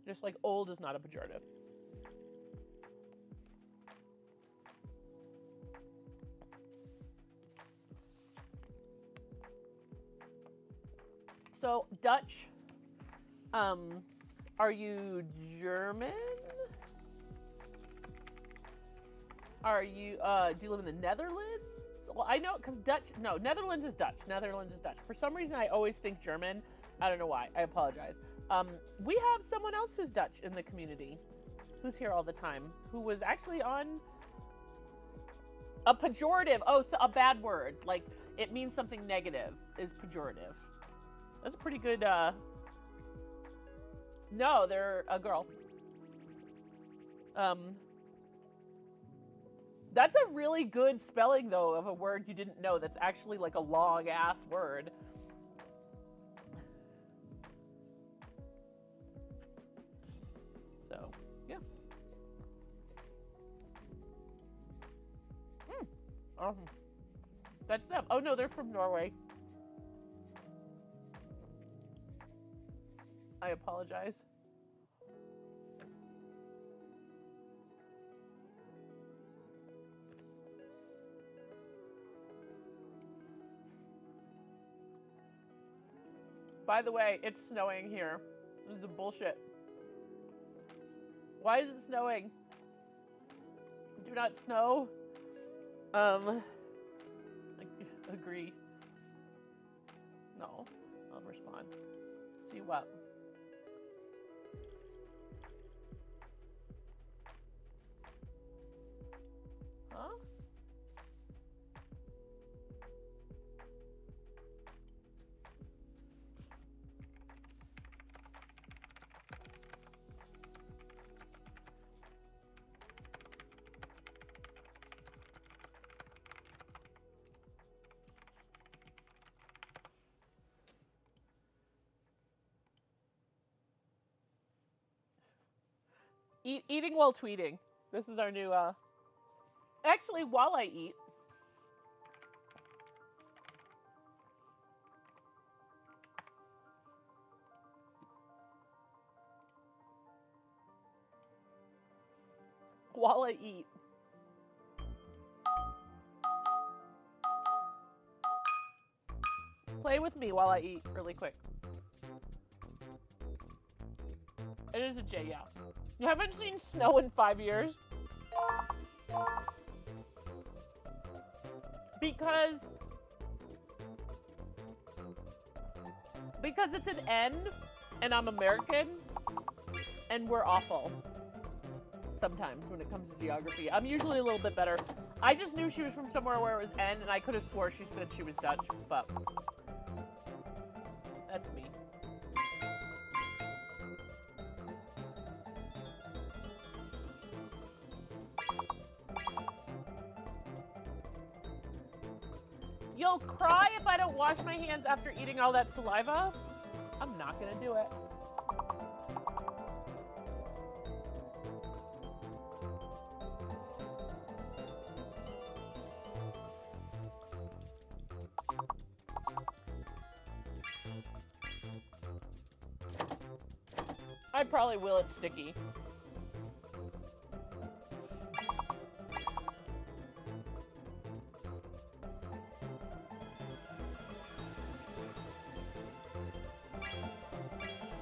just like old is not a pejorative. So Dutch, are you German? Are you, do you live in the Netherlands? Well, I know, because Netherlands is Dutch. Netherlands is Dutch. For some reason, I always think German. I don't know why. I apologize. We have someone else who's Dutch in the community, who's here all the time, who was actually on a pejorative. Oh, so a bad word. Like, it means something negative is pejorative. That's a pretty good, no, they're a girl. That's a really good spelling, though, of a word you didn't know that's actually like a long-ass word. So, yeah. That's them. Oh, no, they're from Norway. I apologize. By the way, it's snowing here. This is the bullshit. Why is it snowing? Do not snow. Agree. No, I'll respond. See what? Huh? Eating while tweeting. This is our new, actually, while I eat. While I eat. Play with me while I eat really quick. It is a J, yeah. You haven't seen snow in 5 years? Because it's an N, and I'm American, and we're awful sometimes when it comes to geography. I'm usually a little bit better. I just knew she was from somewhere where it was N, and I could have swore she said she was Dutch, but that's me. You'll cry if I don't wash my hands after eating all that saliva? I'm not gonna do it. I probably will, it's sticky.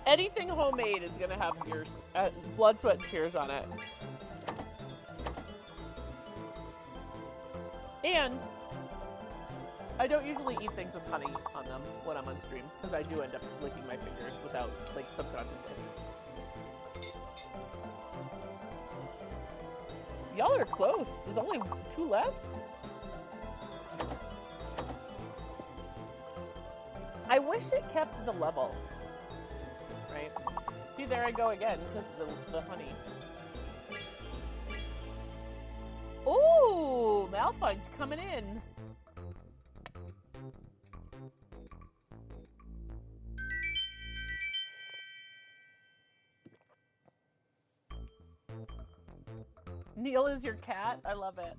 Anything homemade is gonna have tears, blood, sweat, and tears on it. And I don't usually eat things with honey on them when I'm on stream, because I do end up licking my fingers without, like, subconsciously. Y'all are close. There's only 2 left. I wish it kept the level. Right? See, there I go again, because the honey. Ooh, Malfine's coming in. Neil is your cat? I love it.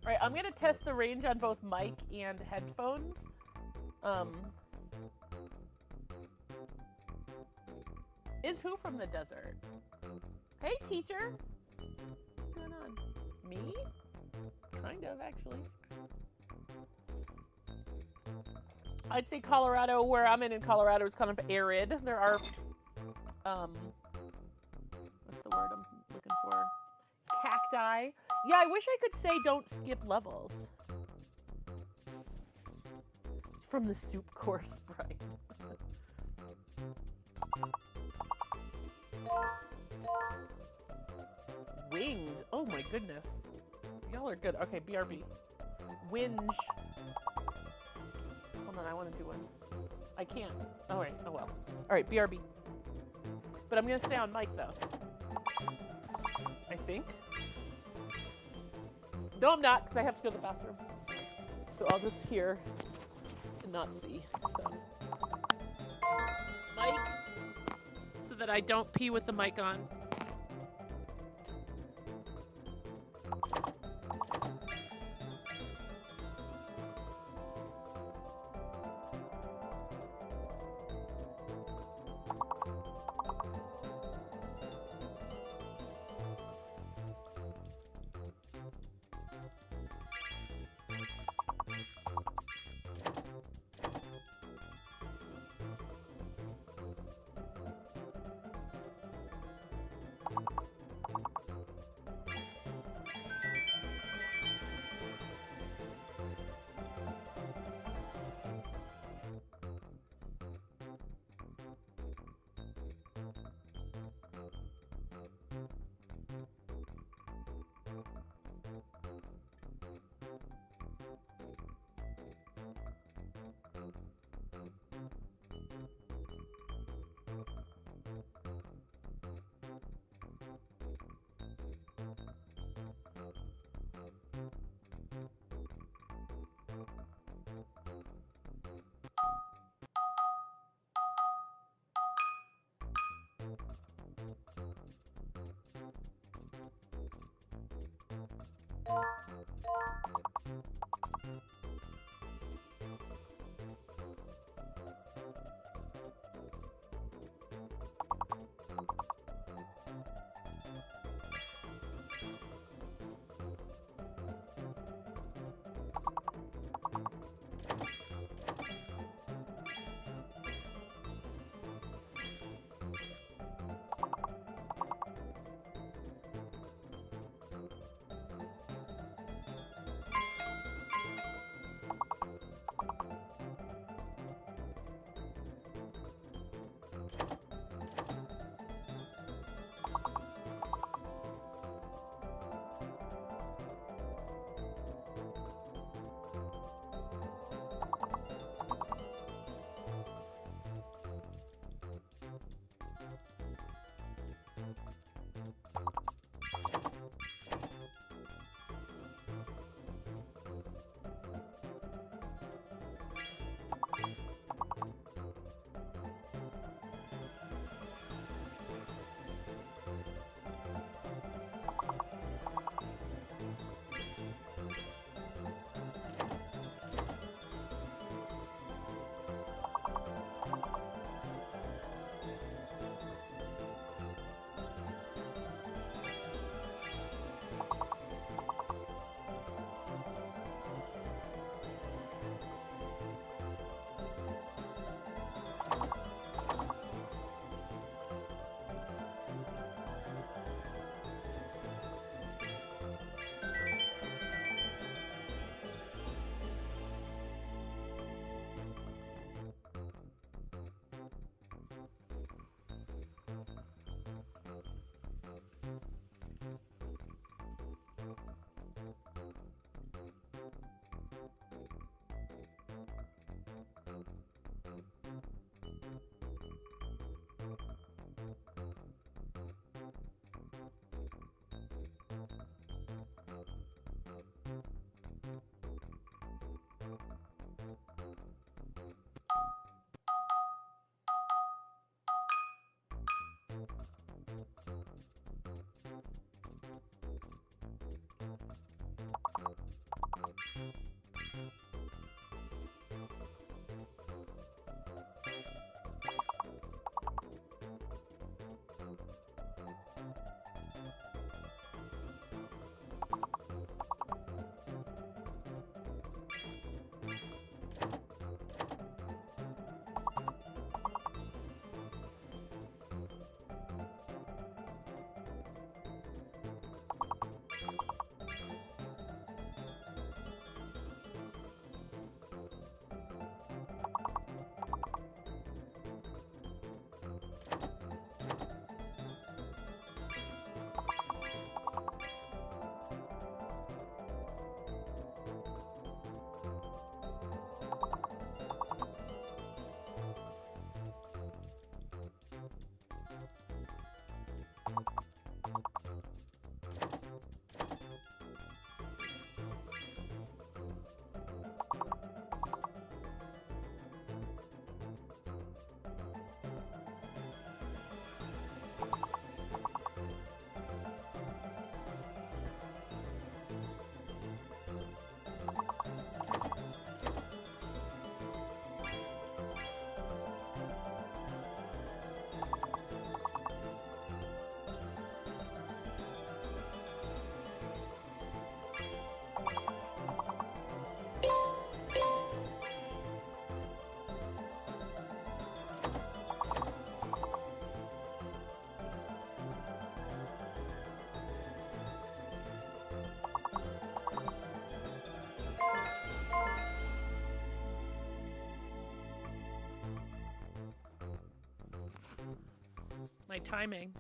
Alright, I'm gonna test the range on both mic and headphones. Is who from the desert? Hey, teacher! What's going on? Me? Kind of, actually. I'd say Colorado, where I'm in Colorado, is kind of arid. There are, what's the word I'm looking for? Cacti. Yeah, I wish I could say don't skip levels. It's from the soup course, Brian. Winged. Oh my goodness. Y'all are good. Okay, BRB. Winge. Hold on, I want to do one. I can't. Alright, oh well. Alright, BRB. But I'm going to stay on mic, though. I think. No, I'm not, because I have to go to the bathroom. So I'll just hear and not see. So. Mic. So that I don't pee with the mic on. My timing.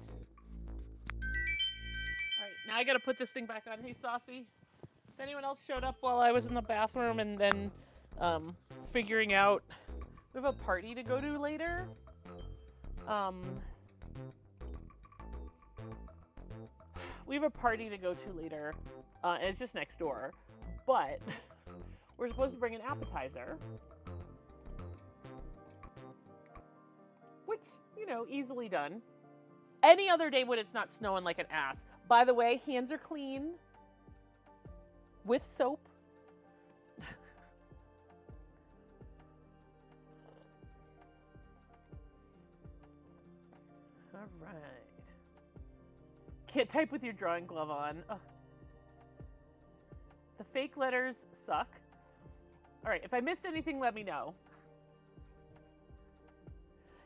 Alright, now I gotta put this thing back on. Hey, Saucy. If anyone else showed up while I was in the bathroom and then figuring out... We have a party to go to later. We have a party to go to later. And it's just next door. But we're supposed to bring an appetizer. Which, you know, easily done. Any other day when it's not snowing like an ass. By the way, hands are clean. With soap. All right. Can't type with your drawing glove on. Ugh. The fake letters suck. All right, if I missed anything, let me know.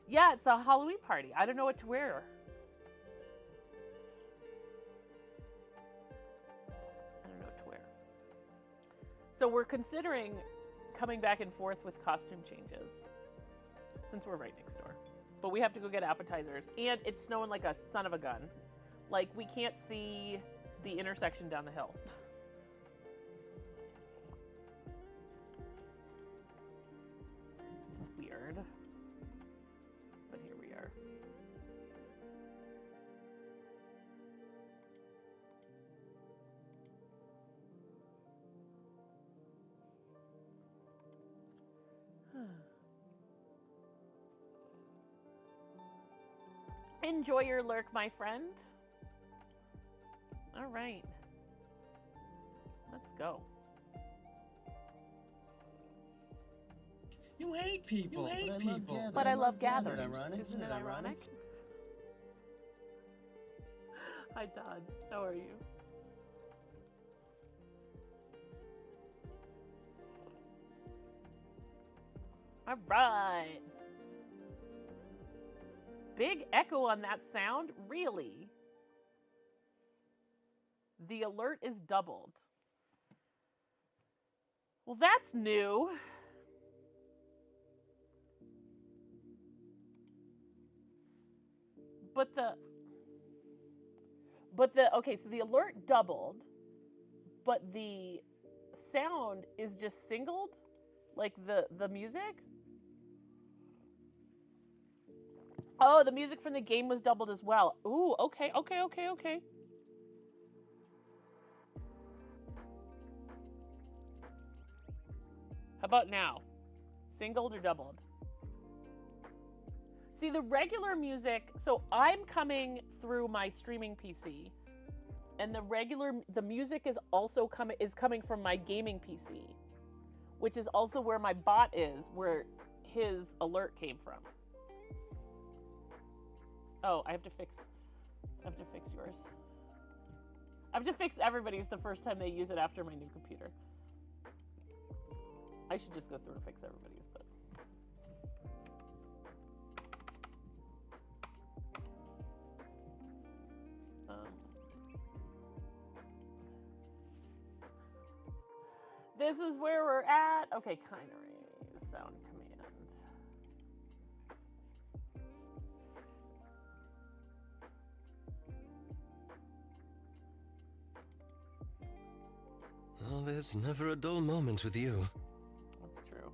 Yeah, it's a Halloween party. I don't know what to wear. I don't know what to wear. So we're considering coming back and forth with costume changes since we're right next door. But we have to go get appetizers. And it's snowing like a son of a gun. Like, we can't see the intersection down the hill. Which is weird. But here we are. Enjoy your lurk, my friend. All right. Let's go.
You hate people.
You hate people.
But I love gathering.
Isn't it ironic?
Hi, Todd. How are you? All right. Big echo on that sound? Really? The alert is doubled. Well, that's new. Okay, so the alert doubled, but the sound is just singled? Like the music? Oh, the music from the game was doubled as well. Ooh, okay. How about now? Singled or doubled? See, the regular music, so I'm coming through my streaming PC, and the music is also coming from my gaming PC, which is also where my bot is, where his alert came from. Oh, I have to fix yours. I have to fix everybody's the first time they use it after my new computer. I should just go through and fix everybody's, but... This is where we're at. Okay, Kinary, sound command.
Oh, there's never a dull moment with you.
That's true.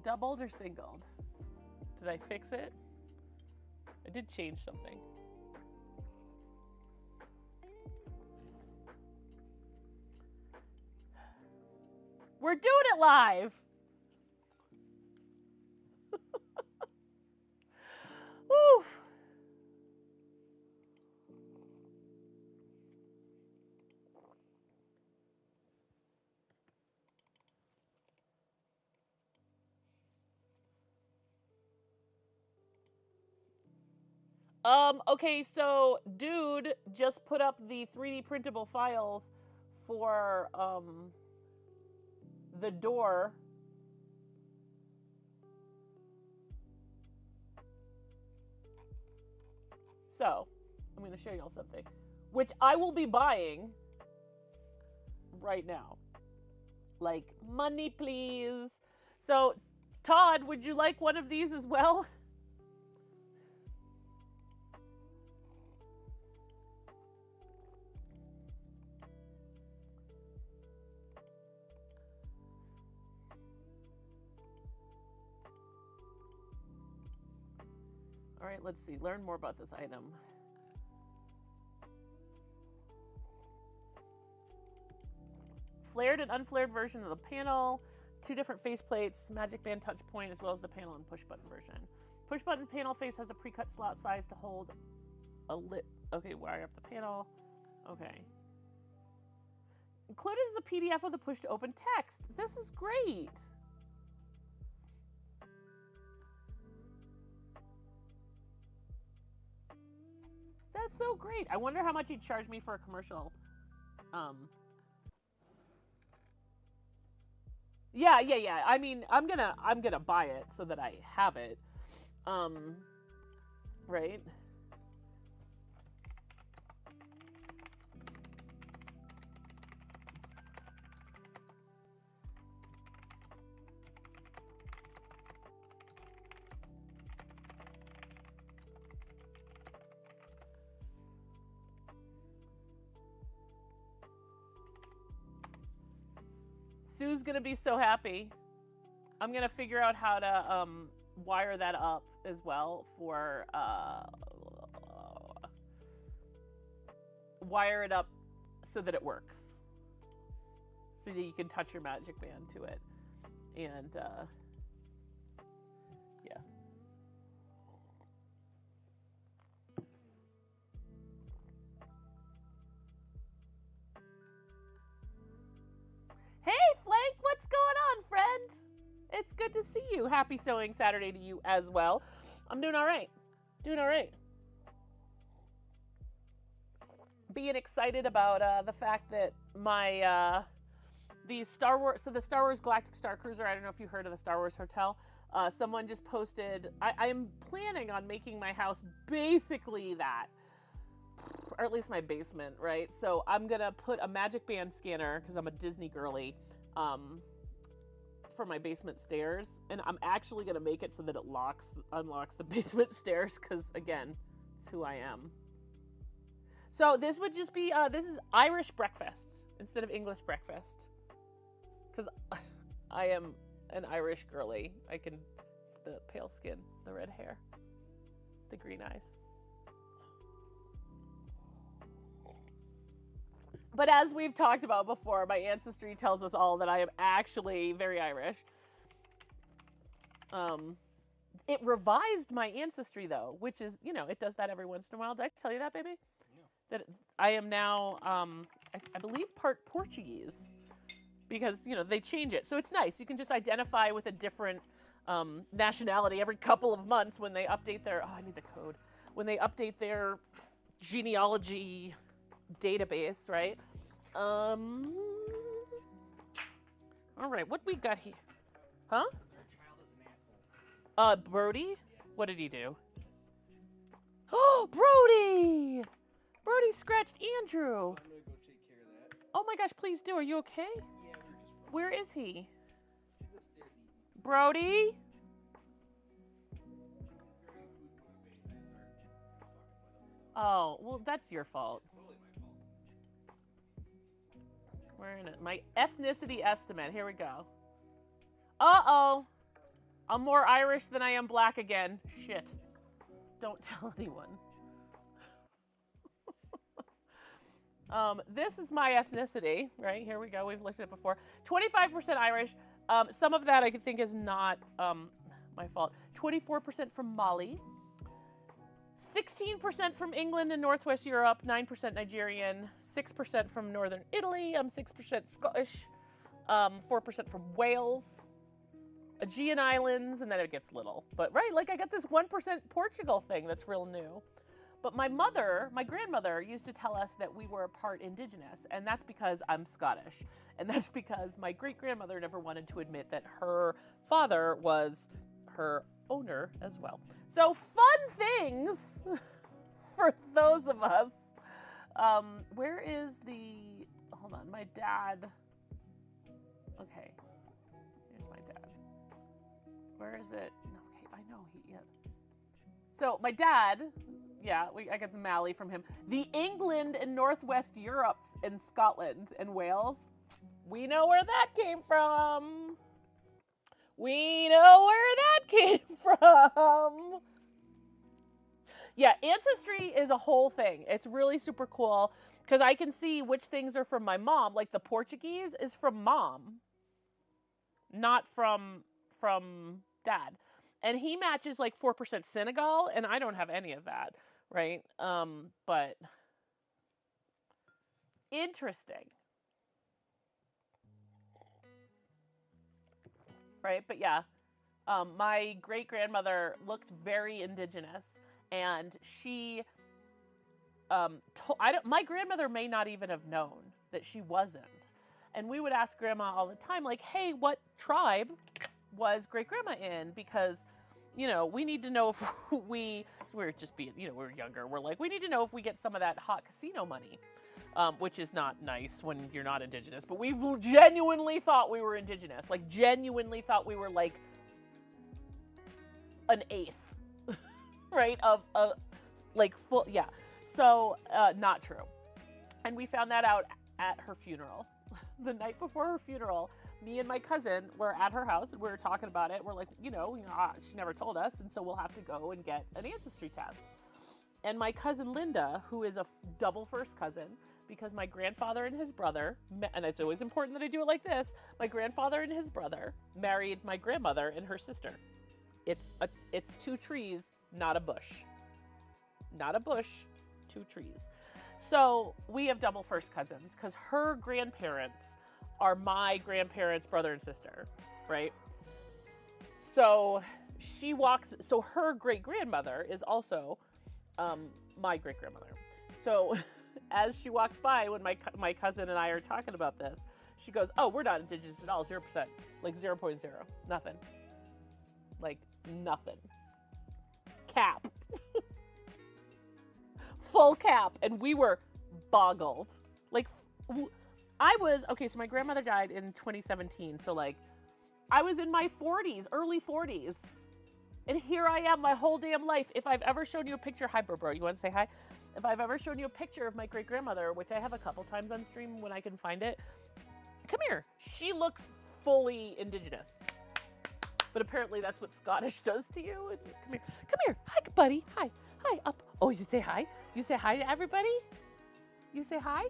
Doubled or singled? Did I fix it? I did change something. We're doing it live! Woo! Okay, so dude just put up the 3D printable files for, the door. So, I'm going to show y'all something, which I will be buying right now. Like, money please. So, Todd, would you like one of these as well? All right, let's see. Learn more about this item. Flared and unflared version of the panel. 2 different faceplates, magic band touch point, as well as the panel and push button version. Push button panel face has a pre-cut slot size to hold a lit. Okay, wire up the panel. Okay. Included is a PDF with a push to open text. This is great. That's so great. I wonder how much he'd charge me for a commercial. Yeah. I mean, I'm gonna buy it so that I have it. Right? Sue's gonna be so happy. I'm gonna figure out how to wire that up as well for wire it up so that it works, so that you can touch your magic band to it, and yeah. Hey, Flank, what's going on, friend? It's good to see you. Happy Sewing Saturday to you as well. I'm doing all right. Doing all right. Being excited about the fact that my the Star Wars Galactic Star Cruiser, I don't know if you heard of the Star Wars Hotel. Someone just posted, I am planning on making my house basically that. Or at least my basement, right? So I'm gonna put a magic band scanner, because I'm a Disney girly, for my basement stairs, and I'm actually gonna make it so that it unlocks the basement stairs, because again, it's who I am. So this would just be this is Irish breakfast instead of English breakfast, because I am an Irish girly. The pale skin, the red hair, the green eyes. But as we've talked about before, my ancestry tells us all that I am actually very Irish. It revised my ancestry, though, which is, it does that every once in a while. Did I tell you that, baby?
No.
That I am now, I believe, part Portuguese. Because, they change it. So it's nice. You can just identify with a different nationality every couple of months when they update their... Oh, I need the code. When they update their genealogy database, right? All right, what we got here? Huh?
Our child is an asshole.
Brody?
Yes.
What did he do?
Yes.
Oh, Brody! Brody scratched Andrew.
So I'm gonna go take care of that.
Oh my gosh, please do. Are you okay?
Yeah, we were just
Where is he?
He's upstairs eating.
Brody?
He's very food motivated. I started fucking with him, so
Oh, well, that's your fault.
it's totally my fault.
Where in it? My ethnicity estimate. Here we go. Uh-oh. I'm more Irish than I am black again. Shit. Don't tell anyone. This is my ethnicity, right? Here we go. We've looked at it before. 25% Irish. Some of that I think is not my fault. 24% from Mali. 16% from England and Northwest Europe. 9% Nigerian. 6% from Northern Italy. 6% Scottish. 4% from Wales. Aegean Islands, and then it gets little. But, right, like I got this 1% Portugal thing that's real new. But my grandmother used to tell us that we were part indigenous, and that's because I'm Scottish. And that's because my great-grandmother never wanted to admit that her father was her owner as well. So fun things for those of us. Where is the... Hold on, my dad... Okay, here's my dad. Where is it? Okay, I know yeah. So my dad, yeah, I got the Mali from him. The England and Northwest Europe and Scotland and Wales. We know where that came from. We know where that came from. Yeah, Ancestry is a whole thing. It's really super cool because I can see which things are from my mom. Like the Portuguese is from mom, not from dad. And he matches like 4% Senegal, and I don't have any of that, right? But interesting. Right, but yeah. My great-grandmother looked very indigenous, and she my grandmother may not even have known that she wasn't. And we would ask grandma all the time, like, hey, what tribe was great-grandma in? Because, you know, we need to know if we were just being, you know, we were younger. We're like, we need to know if we get some of that hot casino money, which is not nice when you're not indigenous. But we genuinely thought we were indigenous. Like, genuinely thought we were, like, an eighth, right? Of like, full, yeah. So, not true. And we found that out at her funeral. The night before her funeral, me and my cousin were at her house and we were talking about it. We're like, she never told us, and so we'll have to go and get an ancestry test. And my cousin Linda, who is a double first cousin, because my grandfather and his brother, and it's always important that I do it like this, my grandfather and his brother married my grandmother and her sister. It's two trees, not a bush. Not a bush, two trees. So we have double first cousins because her grandparents are my grandparents' brother and sister, right? So her great-grandmother is also my great-grandmother. So as she walks by, when my cousin and I are talking about this, she goes, oh, we're not indigenous at all, 0%, like 0.0, nothing. Like, nothing. Cap. Full cap. And we were boggled. Like, so my grandmother died in 2017. So, like, I was in my 40s, early 40s. And here I am my whole damn life. If I've ever shown you a picture, hi, bro, you want to say hi? If I've ever shown you a picture of my great-grandmother, which I have a couple times on stream when I can find it, come here. She looks fully indigenous. But apparently that's what Scottish does to you. And come here. Hi, buddy. Hi. Up. Oh, you say hi? You say hi to everybody? You say hi?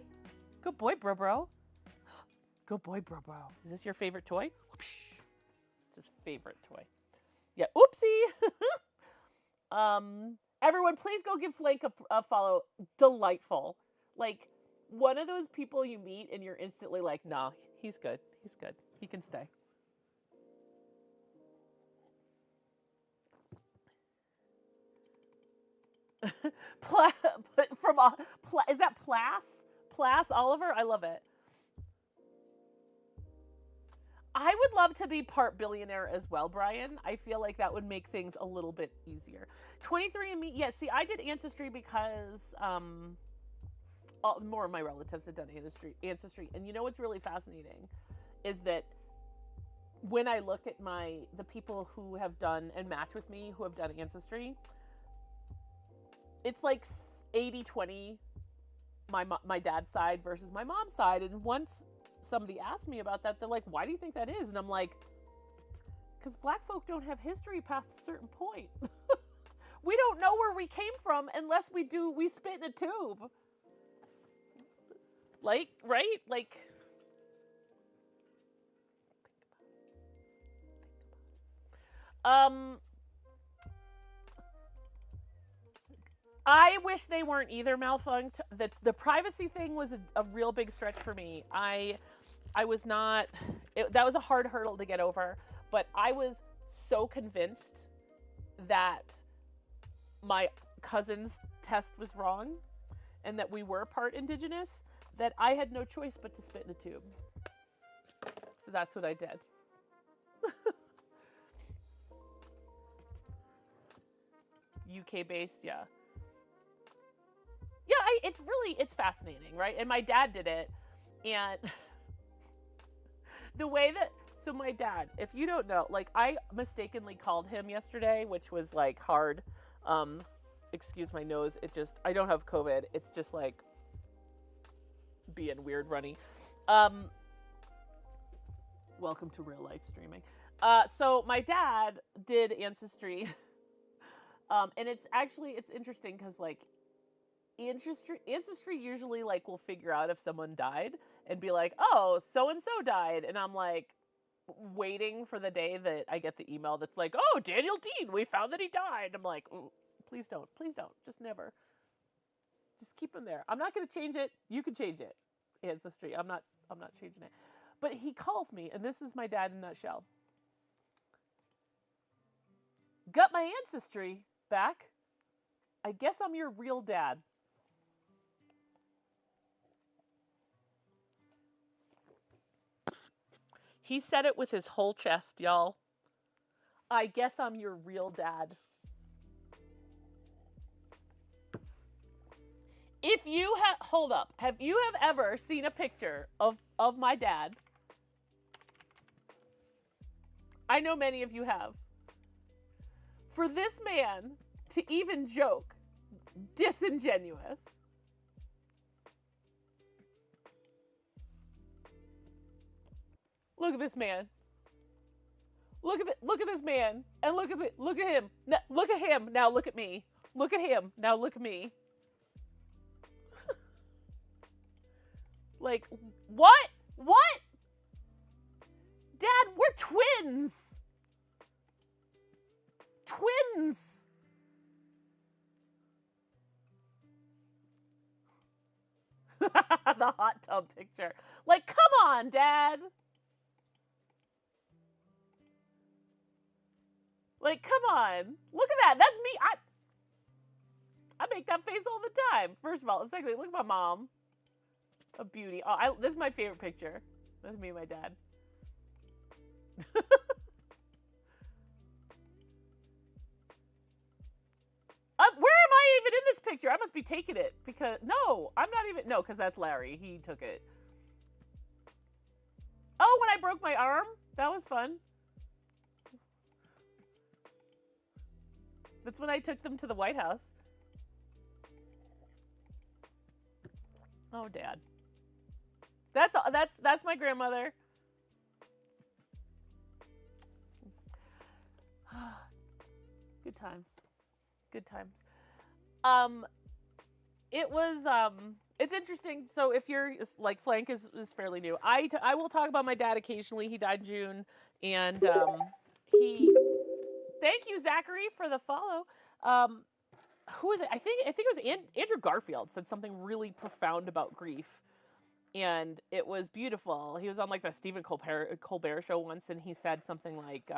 Good boy, bro. Good boy, bro. Is this your favorite toy? Whoopsh. It's his favorite toy. Yeah. Oopsie. Everyone, please go give Flank a follow. Delightful. Like, one of those people you meet and you're instantly like, nah, he's good. He can stay. Is that Plas Oliver? I love it. I would love to be part billionaire as well, Brian. I feel like that would make things a little bit easier. 23andMe, yeah, see, I did Ancestry because more of my relatives had done Ancestry. And you know what's really fascinating is that when I look at the people who have done and match with me who have done Ancestry, it's like 80-20 my dad's side versus my mom's side. And once somebody asked me about that, they're like, why do you think that is? And I'm like, because black folk don't have history past a certain point. We don't know where we came from unless we spit in a tube. Like, right? Like, I wish they weren't either, Malfunct. The privacy thing was a real big stretch for me. I was not, that was a hard hurdle to get over, but I was so convinced that my cousin's test was wrong and that we were part indigenous that I had no choice but to spit in a tube. So that's what I did. UK based, yeah. Yeah, it's fascinating, right? And my dad did it, and the way that, So my dad, if you don't know, like I mistakenly called him yesterday, which was like hard. Excuse my nose. I don't have COVID. It's just like being weird runny. Welcome to real life streaming. So my dad did Ancestry. And it's interesting because like Ancestry usually like will figure out if someone died and be like, oh, so and so died, and I'm like waiting for the day that I get the email that's like, oh, Daniel Dean, we found that he died. I'm like, please don't, just never, just keep him there. I'm not gonna change it. You can change it, Ancestry. I'm not changing it. But he calls me, and this is my dad in a nutshell. Got my Ancestry back. I guess I'm your real dad. He said it with his whole chest, y'all. I guess I'm your real dad. If you hold up, have you ever seen a picture of my dad? I know many of you have. For this man to even joke, disingenuous. Look at this man. Look at this man, and look at him. Look at him. Now look at me. Look at him. Now look at me. Like, what? What? Dad, we're twins. Twins. The hot tub picture. Like, come on, Dad. Like, come on. Look at that. That's me. I make that face all the time. First of all. Secondly, look at my mom. A beauty. Oh, this is my favorite picture. That's me and my dad. Where am I even in this picture? I must be taking it because no, I'm not even. No, because that's Larry. He took it. Oh, when I broke my arm, that was fun. That's when I took them to the White House. Oh, Dad. That's my grandmother. Good times. Good times. It was it's interesting. So if you're like Flank is fairly new. I will talk about my dad occasionally. He died in June, and thank you, Zachary, for the follow. Who is it? I think it was Andrew Garfield said something really profound about grief, and it was beautiful. He was on like the Stephen Colbert show once, and he said something like,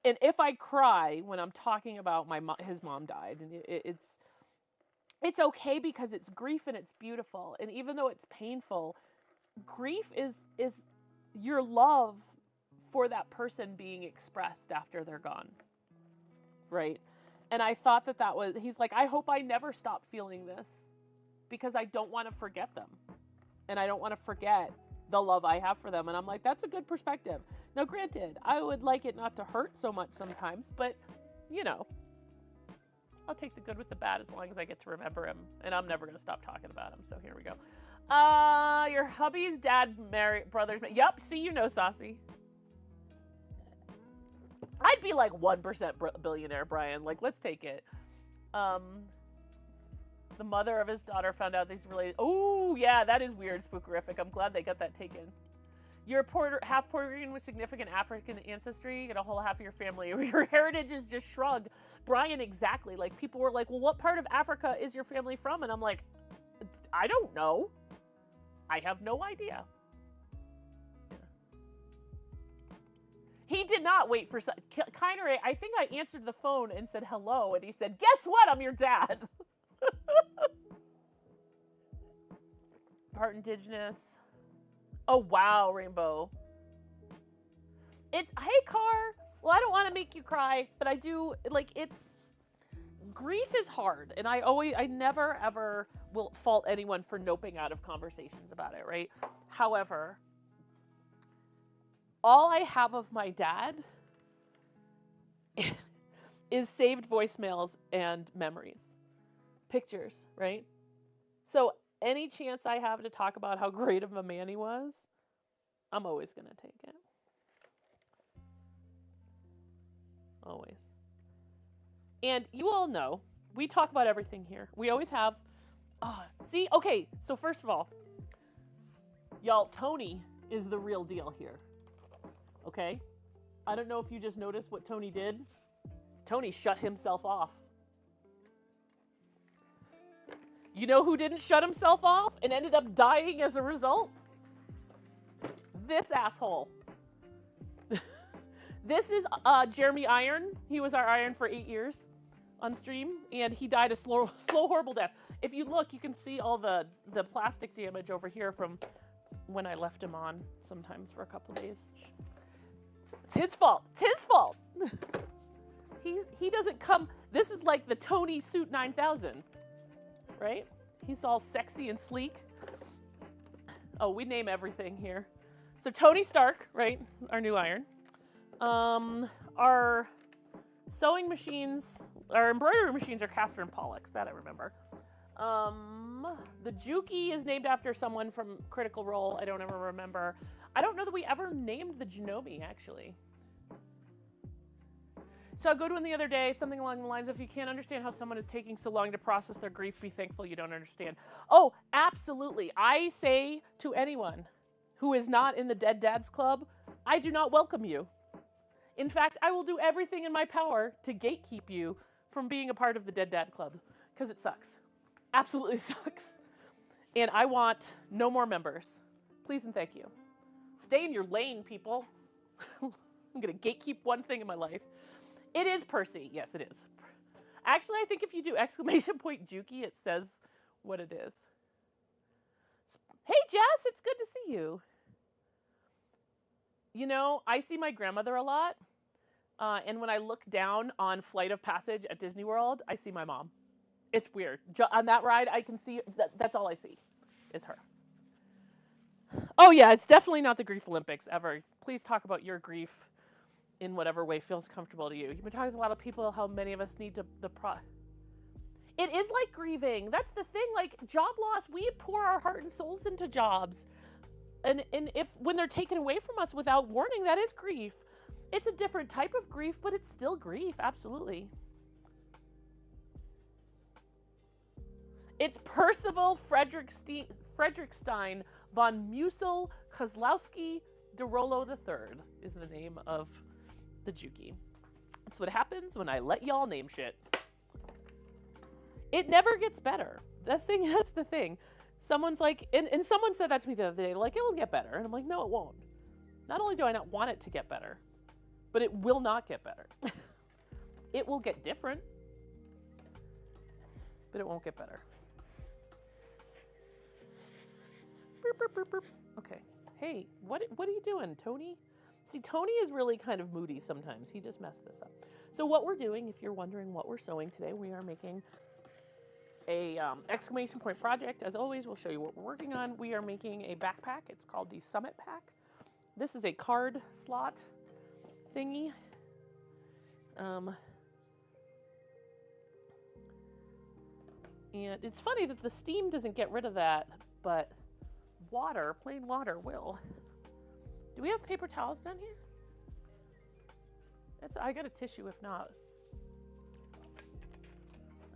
"And if I cry when I'm talking about his mom died, and it's okay because it's grief and it's beautiful, and even though it's painful, grief is your love for that person being expressed after they're gone, right?" And I thought that was, he's like, I hope I never stop feeling this because I don't want to forget them. And I don't want to forget the love I have for them. And I'm like, that's a good perspective. Now, granted, I would like it not to hurt so much sometimes, but, you know, I'll take the good with the bad as long as I get to remember him. And I'm never going to stop talking about him. So here we go. Your hubby's dad brothers. Yep, see, you know, Saucy. I'd be like 1% billionaire, Brian. Like, let's take it. The mother of his daughter found out these related. Oh, yeah, that is weird, spookerific. I'm glad they got that taken. You're half Puerto Rican with significant African ancestry, and a whole half of your family. Your heritage is just shrugged. Brian, exactly. Like, people were like, well, what part of Africa is your family from? And I'm like, I don't know. I have no idea. He did not wait for... Kiner, I think I answered the phone and said hello, and he said, guess what? I'm your dad. Part indigenous. Oh, wow, Rainbow. Hey, Car. Well, I don't want to make you cry, but I do... Like, grief is hard, and I never, ever will fault anyone for noping out of conversations about it, right? However... all I have of my dad is saved voicemails and memories, pictures, right? So any chance I have to talk about how great of a man he was, I'm always going to take it. Always. And you all know, we talk about everything here. We always have. See? Okay, so first of all, y'all, Tony is the real deal here. Okay? I don't know if you just noticed what Tony did. Tony shut himself off. You know who didn't shut himself off and ended up dying as a result? This asshole. This is Jeremy Iron. He was our Iron for 8 years on stream, and he died a slow, horrible death. If you look, you can see all the plastic damage over here from when I left him on sometimes for a couple days. It's his fault. It's his fault. He doesn't come. This is like the Tony Suit 9000, right? He's all sexy and sleek. Oh, we name everything here. So Tony Stark, right? Our new Iron. Our sewing machines, our embroidery machines are Castor and Pollux. That I remember. The Juki is named after someone from Critical Role. I don't ever remember. I don't know that we ever named the Genomi, actually. So I go to him the other day, something along the lines of, if you can't understand how someone is taking so long to process their grief, be thankful you don't understand. Oh, absolutely. I say to anyone who is not in the Dead Dads Club, I do not welcome you. In fact, I will do everything in my power to gatekeep you from being a part of the Dead Dad Club, because it sucks. Absolutely sucks. And I want no more members. Please and thank you. Stay in your lane, people. I'm going to gatekeep one thing in my life. It is Percy. Yes, it is. Actually, I think if you do ! Juki, it says what it is. Hey, Jess, it's good to see you. You know, I see my grandmother a lot. And when I look down on Flight of Passage at Disney World, I see my mom. It's weird. On that ride, I can see, that's all I see, is her. Oh yeah, it's definitely not the Grief Olympics, ever. Please talk about your grief in whatever way feels comfortable to you. You've been talking to a lot of people, how many of us need to, It is like grieving. That's the thing, like, job loss, we pour our heart and souls into jobs. And if, when they're taken away from us without warning, that is grief. It's a different type of grief, but it's still grief, absolutely. It's Percival Frederickstein von Musel Kozlowski de Rollo III is the name of the Juki. That's what happens when I let y'all name shit. It never gets better. That's the thing. Someone's like, and someone said that to me the other day, like, it'll get better. And I'm like, no, it won't. Not only do I not want it to get better, but it will not get better. It will get different, but it won't get better. Okay. Hey, what are you doing, Tony? See, Tony is really kind of moody sometimes. He just messed this up. So what we're doing, if you're wondering what we're sewing today, we are making a ! Project. As always, we'll show you what we're working on. We are making a backpack. It's called the Summit Pack. This is a card slot thingy. And it's funny that the steam doesn't get rid of that, but water, plain water, will. Do we have paper towels down here? I got a tissue if not.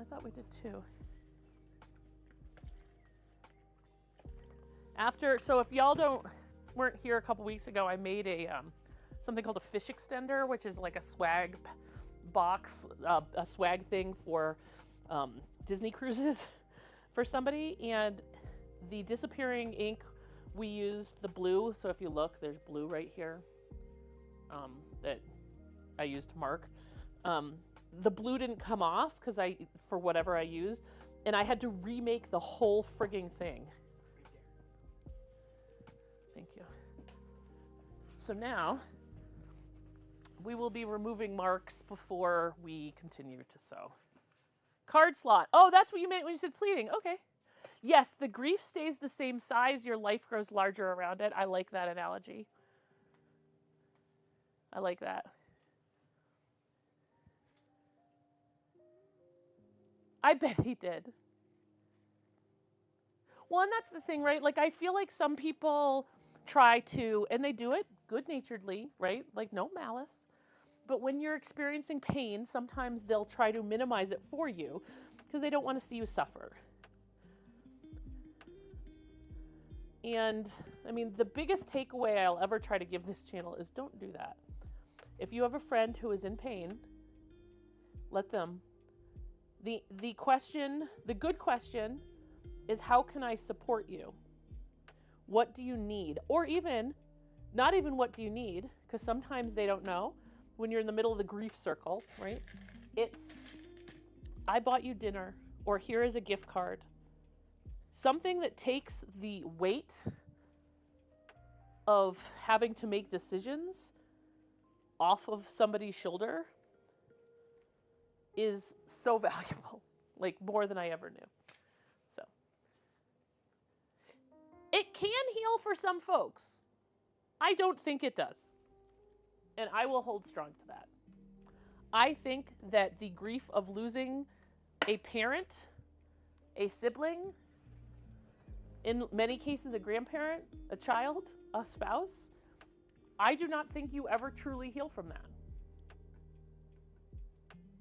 I thought we did too. So if y'all weren't here a couple weeks ago, I made a something called a fish extender, which is like a swag box, a swag thing for Disney cruises for somebody. And the disappearing ink, we used the blue. So if you look, there's blue right here that I used to mark. The blue didn't come off because for whatever I used, and I had to remake the whole frigging thing. Thank you. So now we will be removing marks before we continue to sew. Card slot. Oh, that's what you meant when you said pleating. Okay. Yes, the grief stays the same size. Your life grows larger around it. I like that analogy. I like that. I bet he did. Well, and that's the thing, right? Like, I feel like some people try to, and they do it good-naturedly, right? Like, no malice. But when you're experiencing pain, sometimes they'll try to minimize it for you because they don't want to see you suffer. And, I mean, the biggest takeaway I'll ever try to give this channel is don't do that. If you have a friend who is in pain, let them. The good question is, how can I support you? What do you need? Or even, not even what do you need, because sometimes they don't know when you're in the middle of the grief circle, right? It's, I bought you dinner, or here is a gift card. Something that takes the weight of having to make decisions off of somebody's shoulder is so valuable, like more than I ever knew. So it can heal for some folks. I don't think it does. And I will hold strong to that. I think that the grief of losing a parent, a sibling, in many cases a grandparent, a child, a spouse, I do not think you ever truly heal from that.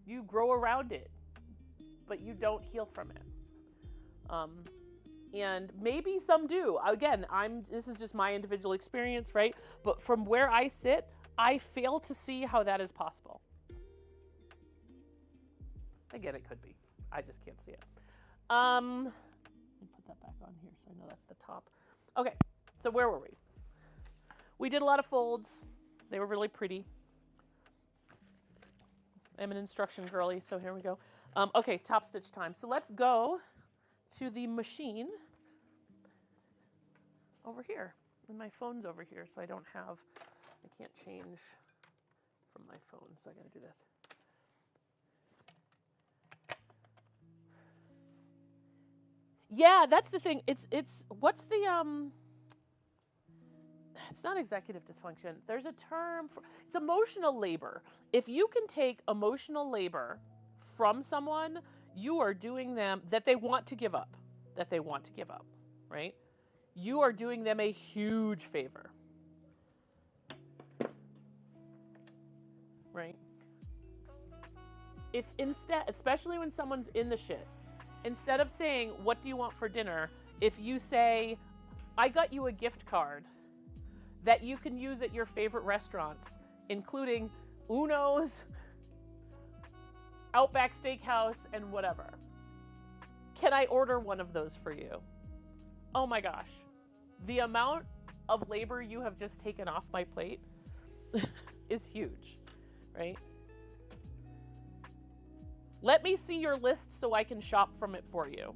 You grow around it, but you don't heal from it. And maybe some do. Again, this is just my individual experience, right? But from where I sit, I fail to see how that is possible. Again, it could be. I just can't see it. Let me put that back on here so I know that's the top. Okay, so where were we? We did a lot of folds. They were really pretty. I'm an instruction girly, so here we go. Okay, top stitch time. So let's go to the machine over here. And my phone's over here, so I can't change from my phone, so I gotta do this. Yeah, that's the thing. It's what's the it's not executive dysfunction. There's a term for it's emotional labor. If you can take emotional labor from someone, you are doing them that they want to give up, right? You are doing them a huge favor. Right? If instead, especially when someone's in the shit, instead of saying, "What do you want for dinner?" if you say, "I got you a gift card that you can use at your favorite restaurants, including Uno's, Outback Steakhouse, and whatever. Can I order one of those for you?" Oh my gosh. The amount of labor you have just taken off my plate is huge, right? Let me see your list so I can shop from it for you.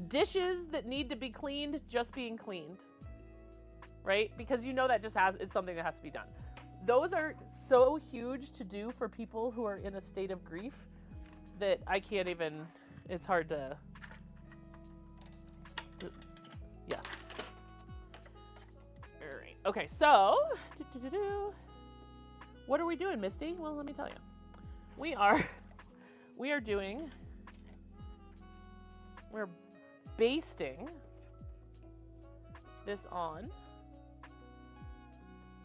Dishes that need to be cleaned, just being cleaned, right? Because you know that just is something that has to be done. Those are so huge to do for people who are in a state of grief that I can't even, it's hard to yeah. All right. Okay, so, what are we doing, Misty? Well, let me tell you. We are we're basting this on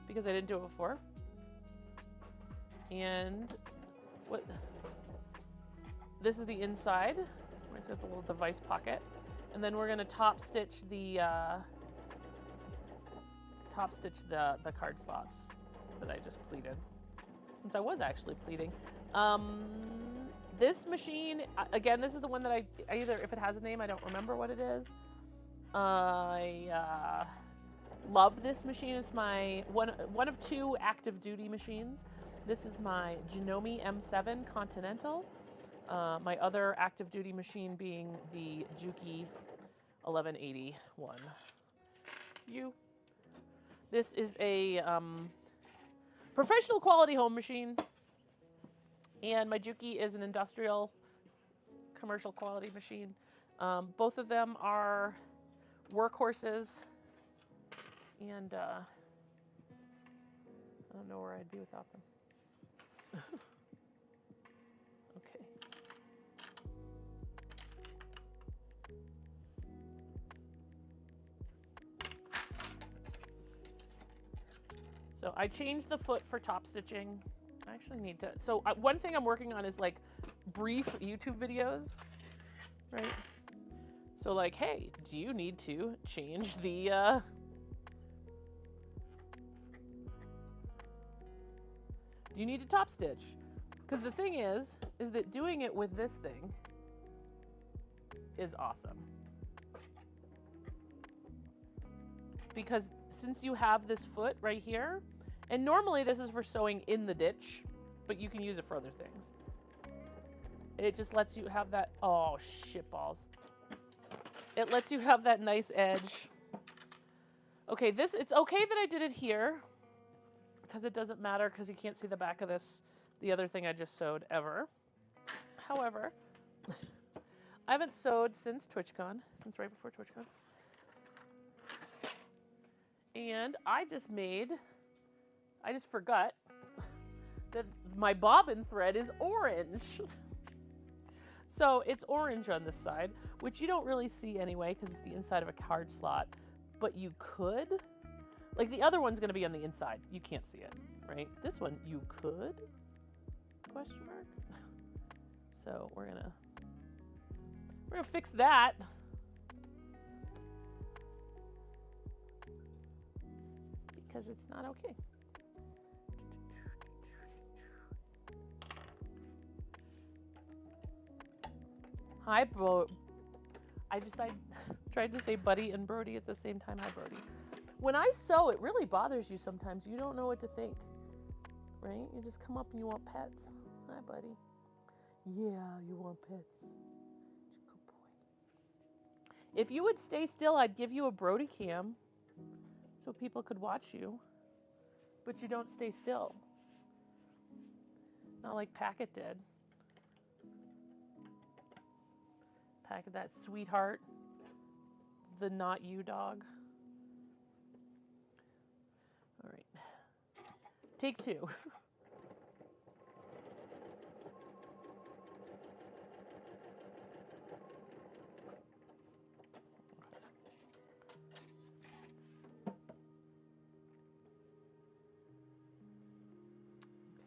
because I didn't do it before. And this is the inside. It's got the little device pocket. And then we're gonna top stitch the card slots that I just pleated. Since I was actually pleating. This machine, again, this is the one that I either, if it has a name, I don't remember what it is. I love this machine. It's my one of two active duty machines. This is my Janome M7 Continental. My other active duty machine being the Juki 1181. This is a professional quality home machine. And my Juki is an industrial commercial quality machine. Both of them are workhorses. And I don't know where I'd be without them. Okay. So I changed the foot for top stitching. I actually need to. So one thing I'm working on is like brief YouTube videos, right? So like, hey, do you need to change the do you need to top stitch? Because the thing is that doing it with this thing is awesome. Because since you have this foot right here, and normally this is for sewing in the ditch, but you can use it for other things. It just lets you have that, oh, shitballs. It lets you have that nice edge. Okay, it's okay that I did it here, because it doesn't matter, because you can't see the back of this, the other thing I just sewed, ever. However, I haven't sewed since TwitchCon, since right before TwitchCon. And I just forgot that my bobbin thread is orange. So it's orange on this side, which you don't really see anyway because it's the inside of a card slot. But you could. Like the other one's going to be on the inside. You can't see it, right? This one, you could? Question mark. So we're gonna fix that. Because it's not okay. Hi, bro. I tried to say Buddy and Brody at the same time. Hi, Brody. When I sew, it really bothers you sometimes. You don't know what to think, right? You just come up and you want pets. Hi, Buddy. Yeah, you want pets. Good boy. If you would stay still, I'd give you a Brody cam so people could watch you, but you don't stay still. Not like Packet did. Packet, that sweetheart, the not you dog. All right, take two.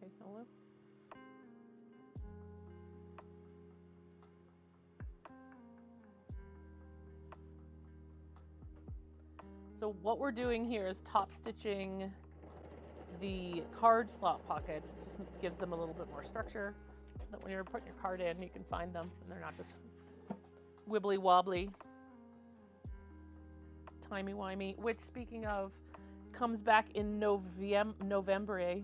Okay, hello. So what we're doing here is top stitching the card slot pockets. It just gives them a little bit more structure so that when you're putting your card in, you can find them and they're not just wibbly wobbly, timey-wimey, which, speaking of, comes back in November.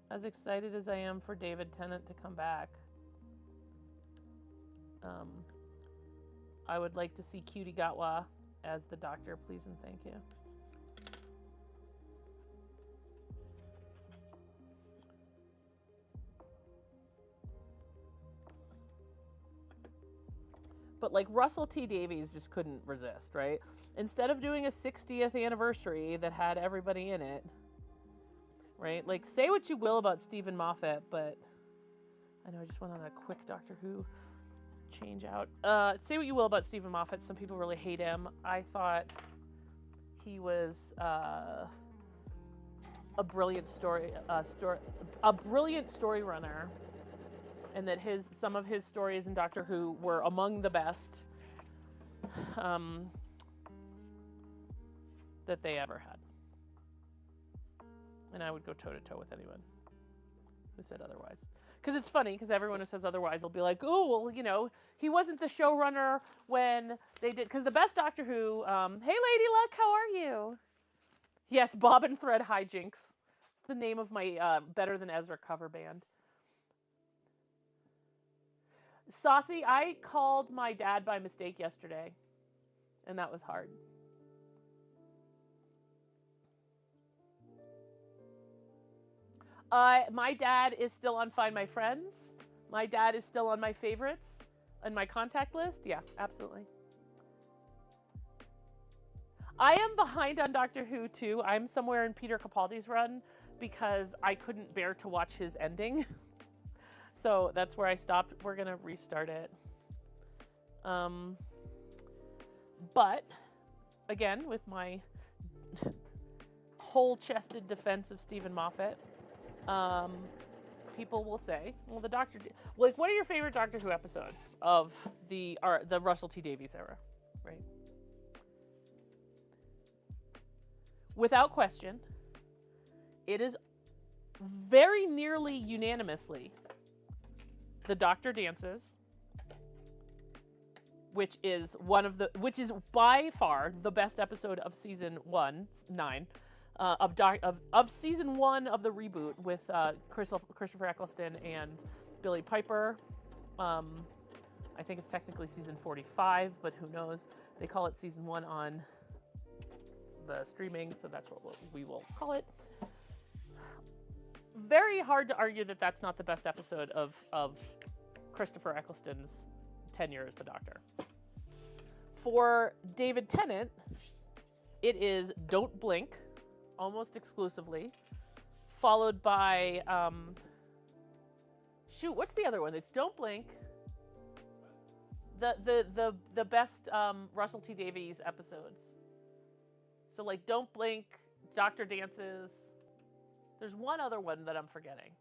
As excited as I am for David Tennant to come back, I would like to see Cutie Gatwa as the Doctor, please and thank you. But like Russell T Davies just couldn't resist, right? Instead of doing a 60th anniversary that had everybody in it, right? Like, say what you will about Stephen Moffat, but I know I just went on a quick Doctor Who change out. Say what you will about Stephen Moffat. Some people really hate him. I thought he was a brilliant story runner, and that some of his stories in Doctor Who were among the best that they ever had. And I would go toe-to-toe with anyone who said otherwise. Because it's funny, because everyone who says otherwise will be like, oh, well, you know, he wasn't the showrunner when they did... Because the best Doctor Who... hey, Lady Luck, how are you? Yes, Bob and Thread Hijinks. It's the name of my Better Than Ezra cover band. Saucy, I called my dad by mistake yesterday. And that was hard. My dad is still on Find My Friends. My dad is still on my favorites. in my contact list, yeah, absolutely. I am behind on Doctor Who too. I'm somewhere in Peter Capaldi's run because I couldn't bear to watch his ending. So that's where I stopped. We're going to restart it. But again, with my whole-chested defense of Stephen Moffat, people will say, well, the Doctor... Like, what are your favorite Doctor Who episodes of the Russell T Davies era, right? Without question, it is very nearly unanimously The Doctor Dances, which is by far the best episode of season 9, of season 1 of the reboot with Christopher Eccleston and Billie Piper. I think it's technically season 45, but who knows? They call it season 1 on the streaming, so that's what we will call it. Very hard to argue that that's not the best episode of Christopher Eccleston's tenure as the Doctor. For David Tennant, it is Don't Blink, almost exclusively, followed by what's the other one? It's Don't Blink. The best Russell T Davies episodes. So like Don't Blink, Doctor Dances. There's one other one that I'm forgetting.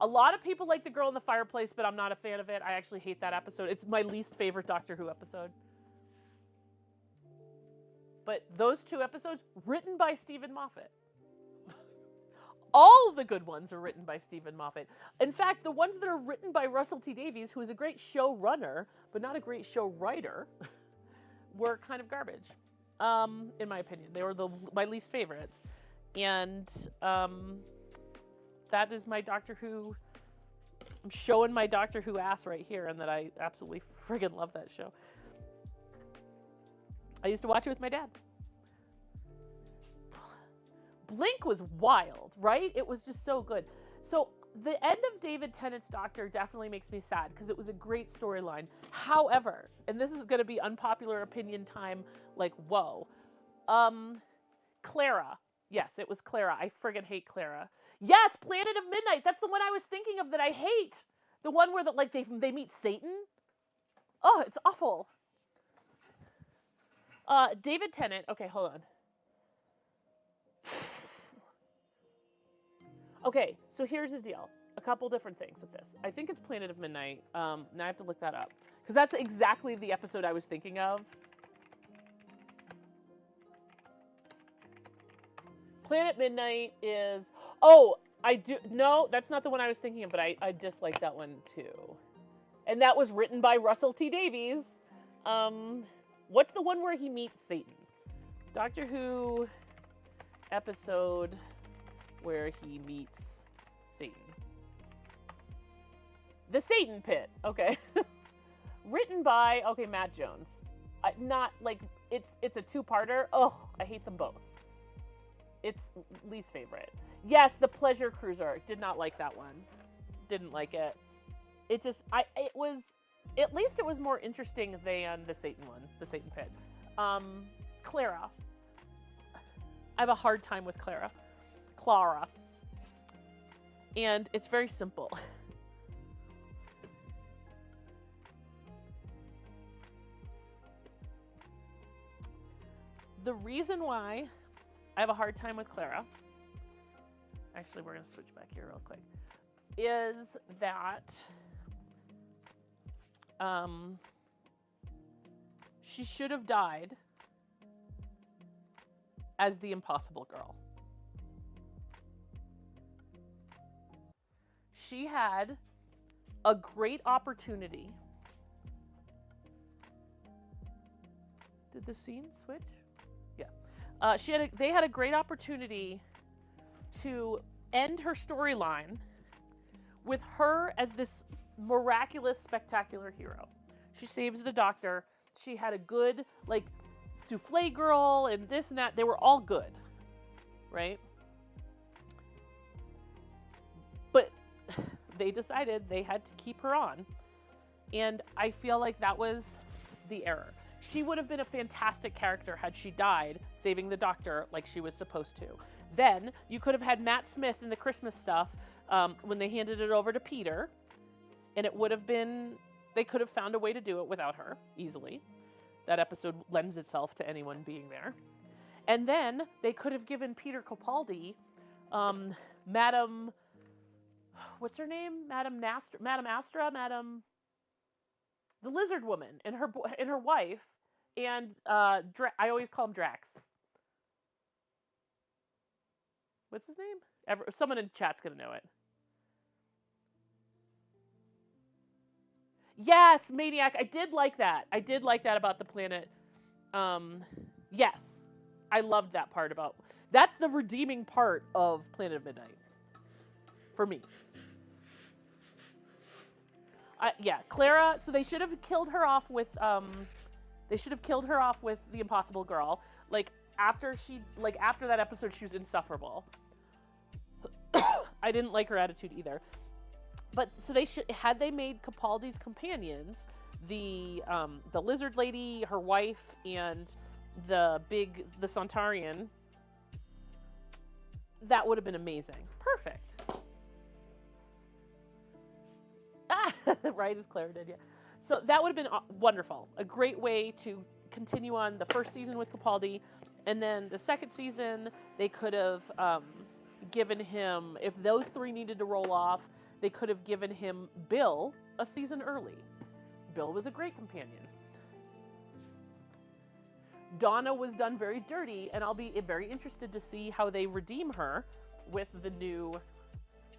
A lot of people like The Girl in the Fireplace, but I'm not a fan of it. I actually hate that episode. It's my least favorite Doctor Who episode. But those 2 episodes, written by Stephen Moffat. All the good ones are written by Stephen Moffat. In fact, the ones that are written by Russell T Davies, who is a great showrunner, but not a great show writer, were kind of garbage. In my opinion. They were my least favorites. And that is my Doctor Who. I'm showing my Doctor Who ass right here, and that I absolutely friggin' love that show. I used to watch it with my dad. Blink was wild, right? It was just so good. So the end of David Tennant's Doctor definitely makes me sad because it was a great storyline. However, and this is going to be unpopular opinion time, like, whoa. Clara. Yes, it was Clara. I friggin' hate Clara. Yes, Planet of Midnight. That's the one I was thinking of that I hate. The one where they meet Satan. Oh, it's awful. David Tennant. Okay, hold on. Okay, so here's the deal. A couple different things with this. I think it's Planet of Midnight. Now I have to look that up. Because that's exactly the episode I was thinking of. Planet Midnight is... Oh, I do... No, that's not the one I was thinking of, but I dislike that one too. And that was written by Russell T Davies. What's the one where he meets Satan? Doctor Who episode where he meets Satan. The Satan Pit. Okay. Written by, Matt Jones. Not, like, it's a 2-parter. Oh, I hate them both. It's least favorite. Yes, The Pleasure Cruiser. Did not like that one. Didn't like it. It was, at least it was more interesting than the Satan one, the Satan Pit. Clara. I have a hard time with Clara. And it's very simple. The reason why I have a hard time with Clara, actually we're going to switch back here real quick, is that she should have died as the Impossible Girl. She had a great opportunity. Did the scene switch? Yeah. They had a great opportunity to end her storyline with her as this miraculous, spectacular hero. She saves the Doctor. She had a good, like, souffle girl and this and that. They were all good, right? But they decided they had to keep her on. And I feel like that was the error. She would have been a fantastic character had she died saving the Doctor like she was supposed to. Then you could have had Matt Smith in the Christmas stuff when they handed it over to Peter, and it would have been, they could have found a way to do it without her easily. That episode lends itself to anyone being there. And then they could have given Peter Capaldi, Madam, what's her name? Madam Astra, the lizard woman and her wife, and I always call him Drax. What's his name? Someone in chat's gonna know it. Yes, Maniac. I did like that. I did like that about the planet. Yes, I loved that part about. That's the redeeming part of Planet of Midnight for me. Yeah, Clara. So they should have killed her off with. They should have killed her off with the Impossible Girl. Like after that episode, she was insufferable. I didn't like her attitude either. But so had they made Capaldi's companions, the lizard lady, her wife, and the Centaurian, that would have been amazing. Perfect. Right, as Claire did, yeah. So that would have been wonderful. A great way to continue on the first season with Capaldi. And then the second season, they could have given him, if those three needed to roll off, they could have given him Bill a season early. Bill was a great companion. Donna was done very dirty, and I'll be very interested to see how they redeem her with the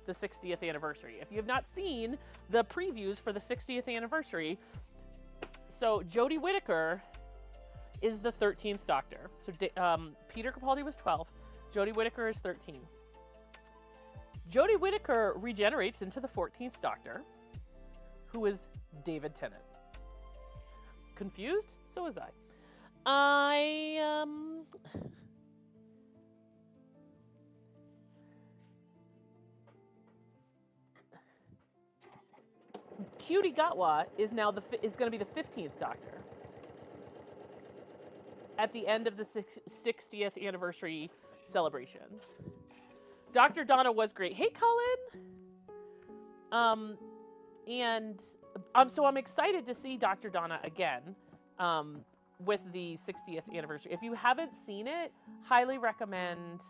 60th anniversary. If you have not seen the previews for the 60th anniversary, so Jodie Whittaker is the 13th Doctor. So Peter Capaldi was 12. Jodie Whittaker is 13. Jodie Whittaker regenerates into the 14th Doctor, who is David Tennant. Confused? So was I. Cutie Gatwa is now is going to be the 15th Doctor at the end of the 60th anniversary celebrations. Dr. Donna was great. Hey, Colin. So I'm excited to see Dr. Donna again with the 60th anniversary. If you haven't seen it, highly recommend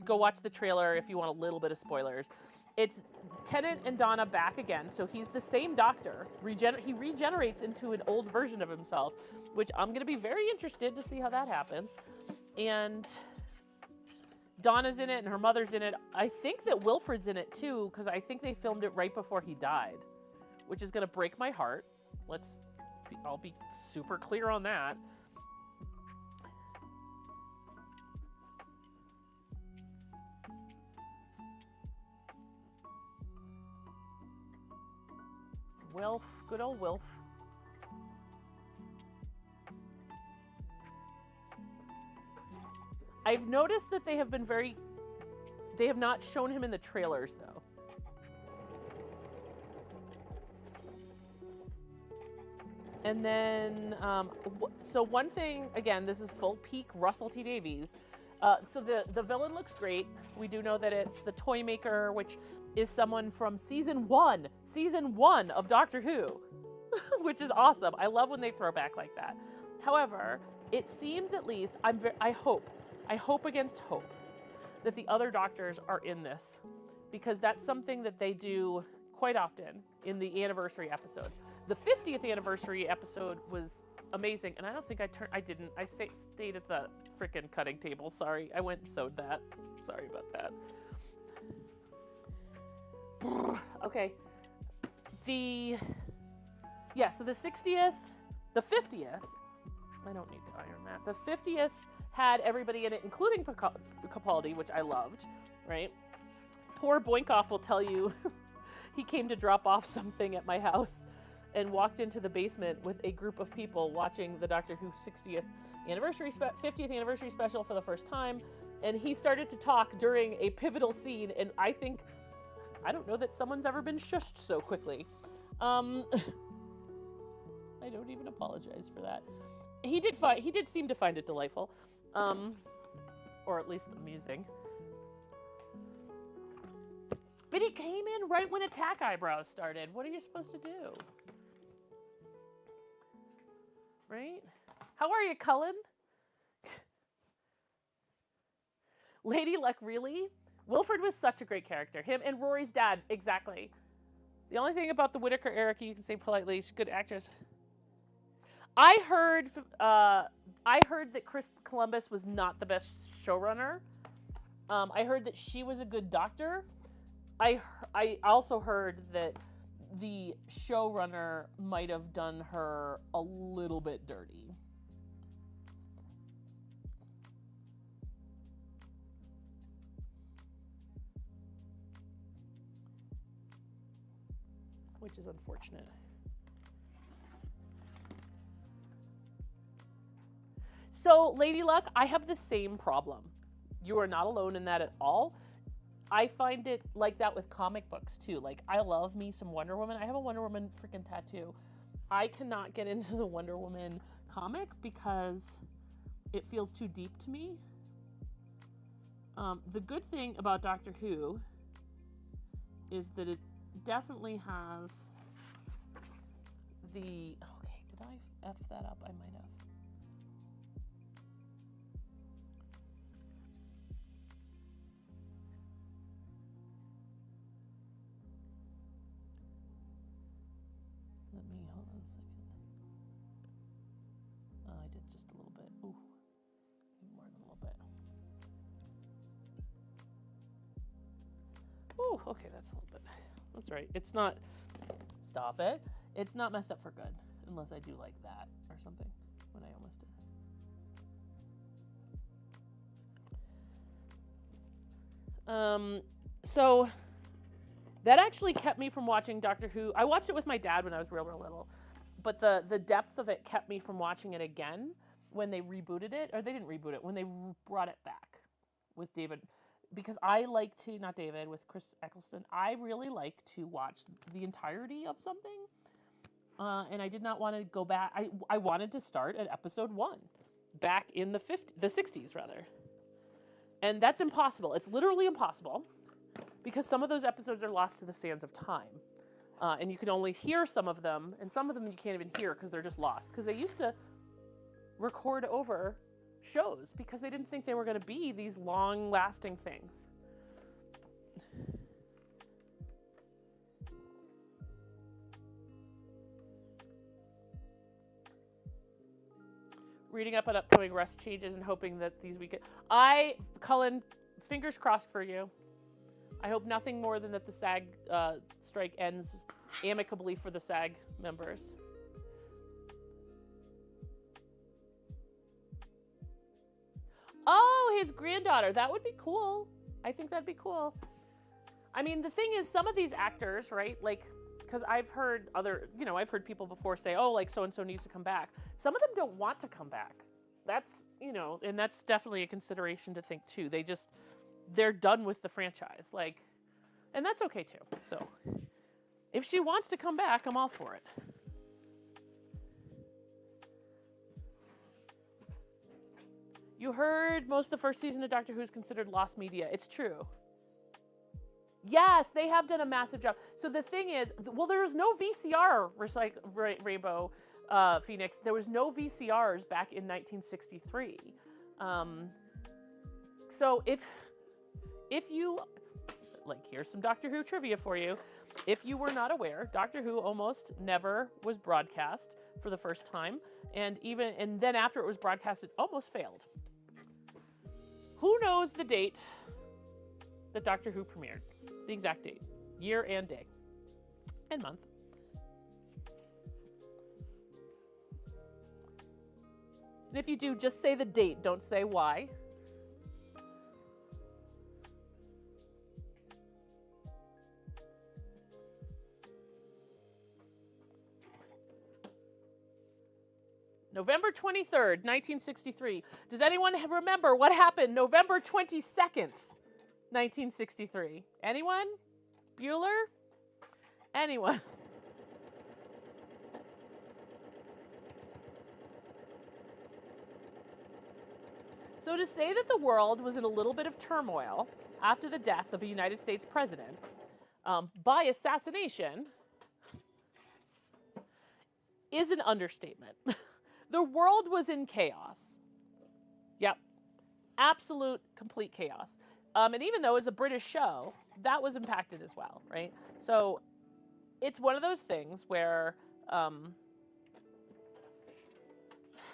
go watch the trailer if you want a little bit of spoilers. It's Tennant and Donna back again, so he's the same Doctor. He regenerates into an old version of himself, which I'm going to be very interested to see how that happens. And Donna's in it, and her mother's in it. I think that Wilfred's in it too, because I think they filmed it right before he died, which is going to break my heart. I'll be super clear on that. Wilf, good old Wilf. I've noticed that they have not shown him in the trailers though. And then, so one thing, again, this is full peak Russell T Davies. So the villain looks great. We do know that it's the Toy Maker, which is someone from season one of Doctor Who, which is awesome. I love when they throw back like that. However, it seems at least, I hope against hope that the other Doctors are in this, because that's something that they do quite often in the anniversary episodes. The 50th anniversary episode was amazing, and I don't think I stayed at the frickin' cutting table. Sorry, I went and sewed that. Sorry about that. Okay. So the 60th, the 50th, I don't need to iron that. The 50th had everybody in it, including Capaldi, which I loved, right? Poor Boinkoff will tell you he came to drop off something at my house and walked into the basement with a group of people watching the Doctor Who 50th anniversary special for the first time, and he started to talk during a pivotal scene, and I think I don't know that someone's ever been shushed so quickly. I don't even apologize for that. He did seem to find it delightful. Or at least amusing. But he came in right when Attack Eyebrows started. What are you supposed to do? Right? How are you, Cullen? Lady Luck, really? Wilfred was such a great character. Him and Rory's dad, exactly. The only thing about the Whittaker Erica, you can say politely, she's a good actress. I heard that Chris Columbus was not the best showrunner. I heard that she was a good doctor. I also heard that the showrunner might have done her a little bit dirty. Which is unfortunate. So, Lady Luck, I have the same problem. You are not alone in that at all. I find it like that with comic books, too. Like, I love me some Wonder Woman. I have a Wonder Woman freaking tattoo. I cannot get into the Wonder Woman comic because it feels too deep to me. The good thing about Doctor Who is that it definitely has the... Okay, did I F that up? I might have. Hold on a second. Oh, I did just a little bit. Ooh, even more than a little bit. Ooh, okay, that's a little bit. That's right. It's not, stop it. It's not messed up for good, unless I do like that or something, when I almost did. So that actually kept me from watching Doctor Who. I watched it with my dad when I was real little, but the depth of it kept me from watching it again when they rebooted it, or they didn't reboot it, when they brought it back with David, because I like to, not David, with Chris Eccleston, I really like to watch the entirety of something, and I did not want to go back. I wanted to start at episode 1, back in the 60s, rather. And that's impossible. It's literally impossible. Because some of those episodes are lost to the sands of time. And you can only hear some of them, and some of them you can't even hear because they're just lost. Because they used to record over shows because they didn't think they were going to be these long-lasting things. Reading up on upcoming rest changes and hoping that these weekend... Cullen, fingers crossed for you. I hope nothing more than that the SAG strike ends amicably for the SAG members. Oh, his granddaughter. That would be cool. I think that'd be cool. I mean, the thing is, some of these actors, right, like, because I've heard I've heard people before say, oh, like, so-and-so needs to come back. Some of them don't want to come back. That's, and that's definitely a consideration to think, too. They're done with the franchise, like, and that's okay too. So, if she wants to come back, I'm all for it. You heard most of the first season of Doctor Who is considered lost media. It's true. Yes, they have done a massive job. So the thing is, well, there was no VCR, Rainbow Phoenix. There was no VCRs back in 1963. So if you, like, here's some Doctor Who trivia for you. If you were not aware, Doctor Who almost never was broadcast for the first time, and then after it was broadcast, it almost failed. Who knows the date that Doctor Who premiered? The exact date, year and day, and month. And if you do, just say the date, don't say why. November 23rd, 1963. Does anyone remember what happened November 22nd, 1963? Anyone? Bueller? Anyone? So to say that the world was in a little bit of turmoil after the death of a United States president by assassination is an understatement. The world was in chaos. Yep. Absolute, complete chaos. And even though it's a British show, that was impacted as well, right? So it's one of those things where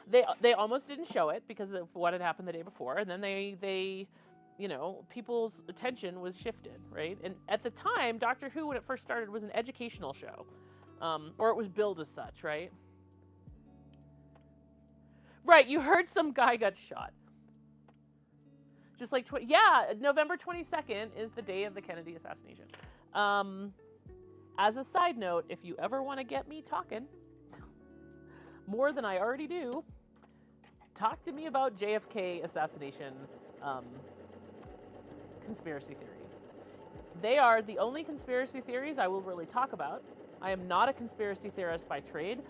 they almost didn't show it because of what had happened the day before, and then they you know, people's attention was shifted, right? And at the time, Doctor Who, when it first started, was an educational show, or it was billed as such, right? Right, you heard some guy got shot. Just like, yeah, November 22nd is the day of the Kennedy assassination. As a side note, if you ever want to get me talking more than I already do, talk to me about JFK assassination conspiracy theories. They are the only conspiracy theories I will really talk about. I am not a conspiracy theorist by trade.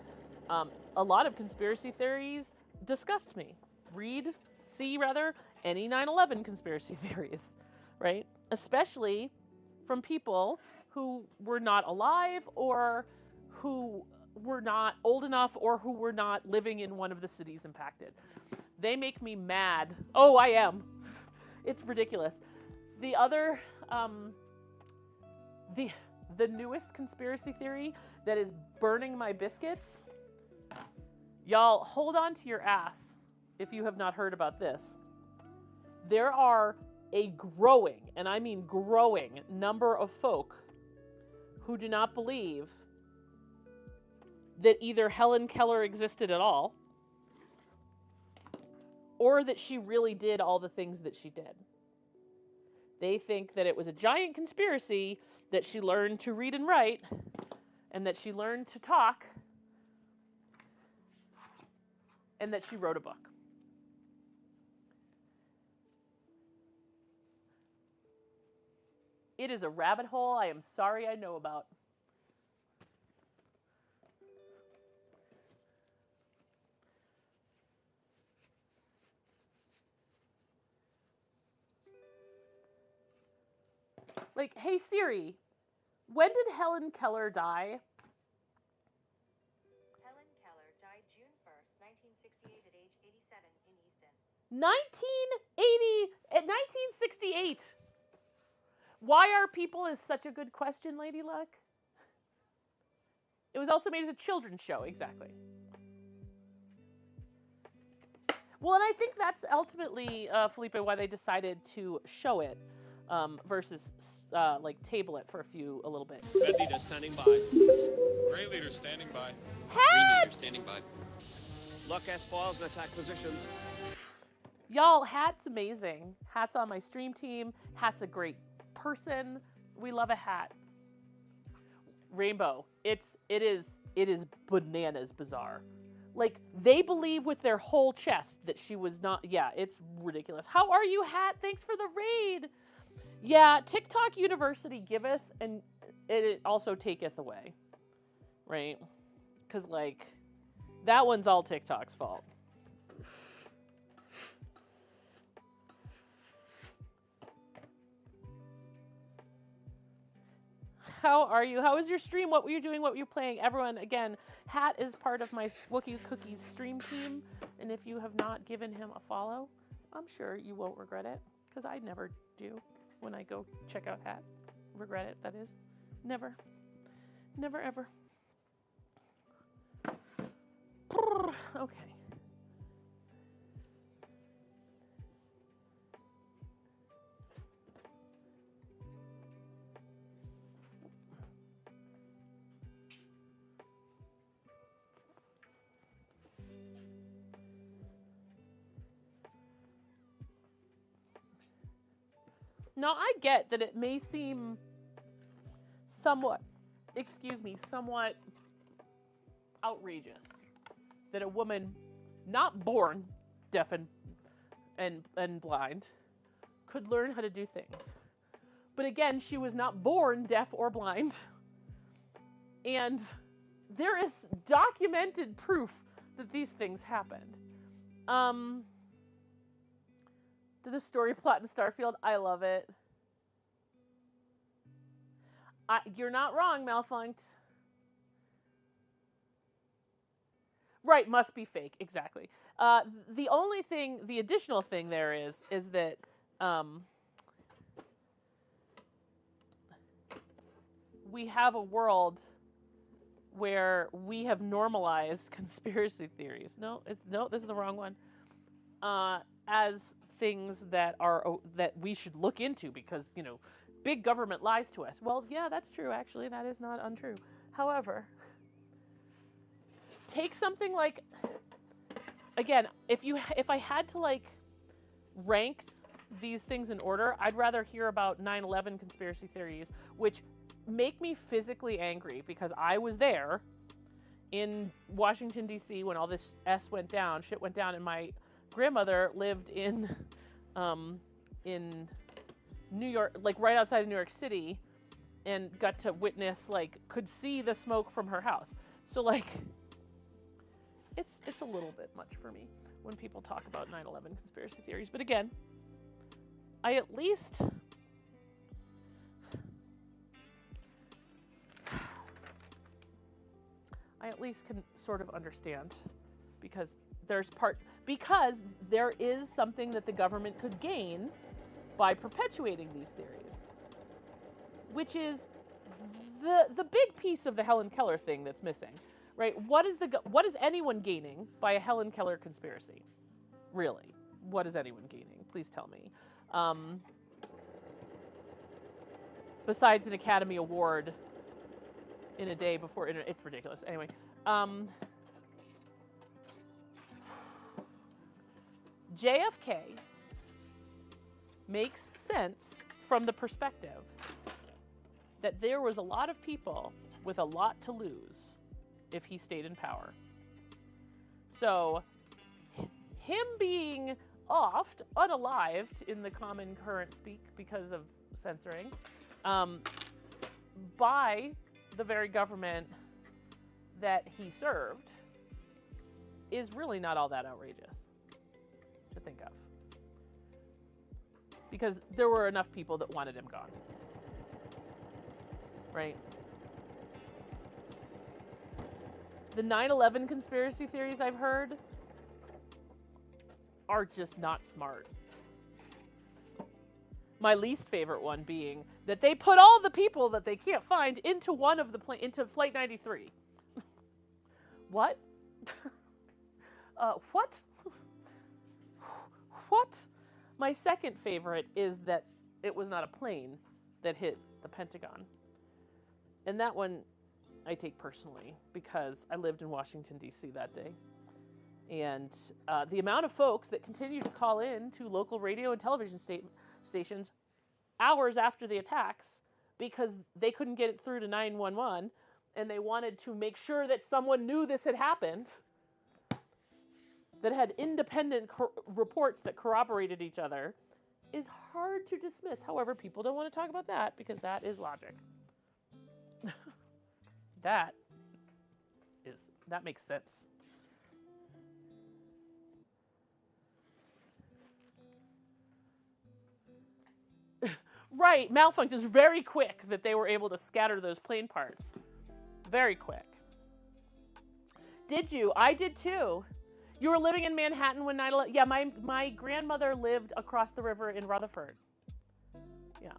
A lot of conspiracy theories disgust me. See any 9/11 conspiracy theories, right? Especially from people who were not alive or who were not old enough or who were not living in one of the cities impacted. They make me mad. Oh, I am. It's ridiculous. The other, the newest conspiracy theory that is burning my biscuits, y'all hold on to your ass if you have not heard about this. There are a growing, and I mean growing, number of folk who do not believe that either Helen Keller existed at all or that she really did all the things that she did. They think that it was a giant conspiracy, that she learned to read and write, and that she learned to talk, and that she wrote a book. It is a rabbit hole I am sorry I know about. Like, hey Siri, when did Helen Keller die?
Helen Keller died June 1st, 1968 at age 87 in Easton.
1968. Why Are People is such a good question, Lady Luck. It was also made as a children's show, exactly. Well, and I think that's ultimately, Felipe, why they decided to show it versus like table it for a little bit.
Red leader standing by.
Gray leader standing by.
Green leader
Hat!
standing by.
Lock S files and attack positions.
Y'all, Hat's amazing. Hat's on my stream team. Hat's a great person. We love a Hat. Rainbow. It is bananas bizarre. Like, they believe with their whole chest that she was not. Yeah, it's ridiculous. How are you, Hat? Thanks for the raid. Yeah, TikTok University giveth and it also taketh away. Right? Because, like, that one's all TikTok's fault. How are you? How was your stream? What were you doing? What were you playing? Everyone, again, Hat is part of my Wookiee Cookies stream team. And if you have not given him a follow, I'm sure you won't regret it. Because I never do when I go check out Hat. Regret it, that is. Never. Never, ever. Okay. Now, I get that it may seem somewhat outrageous that a woman not born deaf and blind could learn how to do things. But again, she was not born deaf or blind. And there is documented proof that these things happened. To the story plot in Starfield, I love it. You're not wrong, Malfunct. Right, must be fake, exactly. The only thing, the additional thing there is that we have a world where we have normalized conspiracy theories. No, this is the wrong one. As things that we should look into because, you know, big government lies to us. Well, yeah, that's true. Actually, that is not untrue. However, take something like, again, if I had to like rank these things in order, I'd rather hear about 9/11 conspiracy theories, which make me physically angry because I was there in Washington, D.C. when all this shit went down, and my grandmother lived in New York, like right outside of New York City, and got to witness, like, could see the smoke from her house. So, like, it's a little bit much for me when people talk about 9/11 conspiracy theories. But again, I at least can sort of understand because there is something that the government could gain by perpetuating these theories, which is the big piece of the Helen Keller thing that's missing, right? What is anyone gaining by a Helen Keller conspiracy? Really, what is anyone gaining? Please tell me. Besides an Academy Award in a day before it's ridiculous. Anyway, JFK makes sense from the perspective that there was a lot of people with a lot to lose if he stayed in power. So him being offed, unalived in the common current speak because of censoring, by the very government that he served is really not all that outrageous to think of. Because there were enough people that wanted him gone. Right? The 9/11 conspiracy theories I've heard are just not smart. My least favorite one being that they put all the people that they can't find into into Flight 93. What? What? What? My second favorite is that it was not a plane that hit the Pentagon. And that one I take personally because I lived in Washington, D.C. that day. And the amount of folks that continued to call in to local radio and television stations hours after the attacks because they couldn't get it through to 911 and they wanted to make sure that someone knew this had happened, that had independent reports that corroborated each other, is hard to dismiss. However, people don't want to talk about that because that is logic. That makes sense. Right, Malfunct is very quick that they were able to scatter those plane parts. Very quick. Did you? I did too. You were living in Manhattan when 9/11... Yeah, my grandmother lived across the river in Rutherford. Yeah.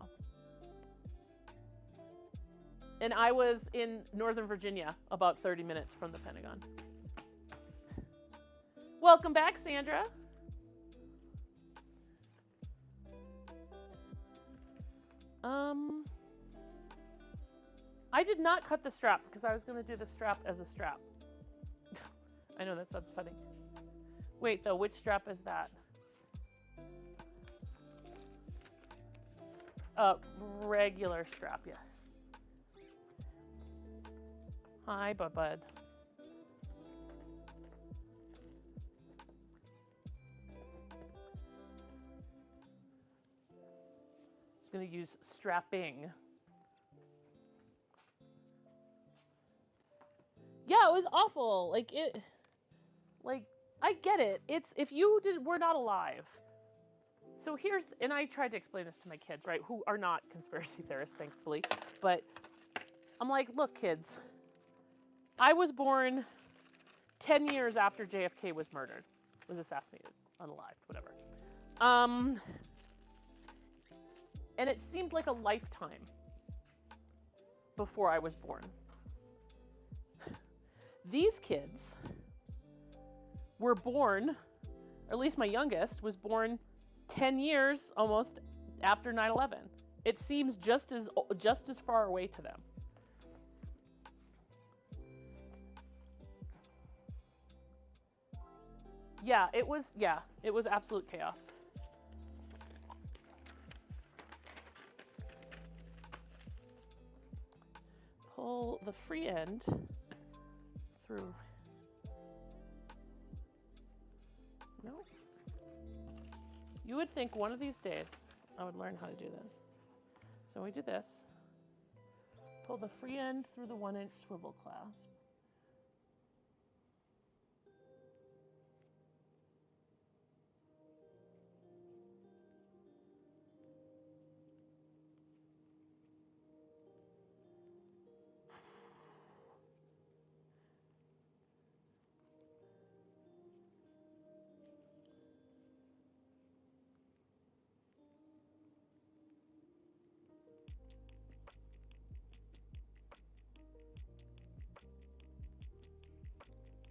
And I was in Northern Virginia, about 30 minutes from the Pentagon. Welcome back, Sandra. I did not cut the strap because I was going to do the strap as a strap. I know that sounds funny. Wait, though, which strap is that? Regular strap, yeah. Hi, bud. going to use strapping. Yeah, it was awful. Like, I get it. It's, if you were not alive. So here's, and I tried to explain this to my kids, right, who are not conspiracy theorists, thankfully. But I'm like, look, kids, I was born 10 years after JFK was murdered, was assassinated, unalived, whatever. And it seemed like a lifetime before I was born. These kids were born, or at least my youngest was born 10 years almost after 9/11. It seems just as far away to them. Yeah, it was absolute chaos. Pull the free end through. No. You would think one of these days I would learn how to do this. So we do this. Pull the free end through the 1-inch swivel clasp.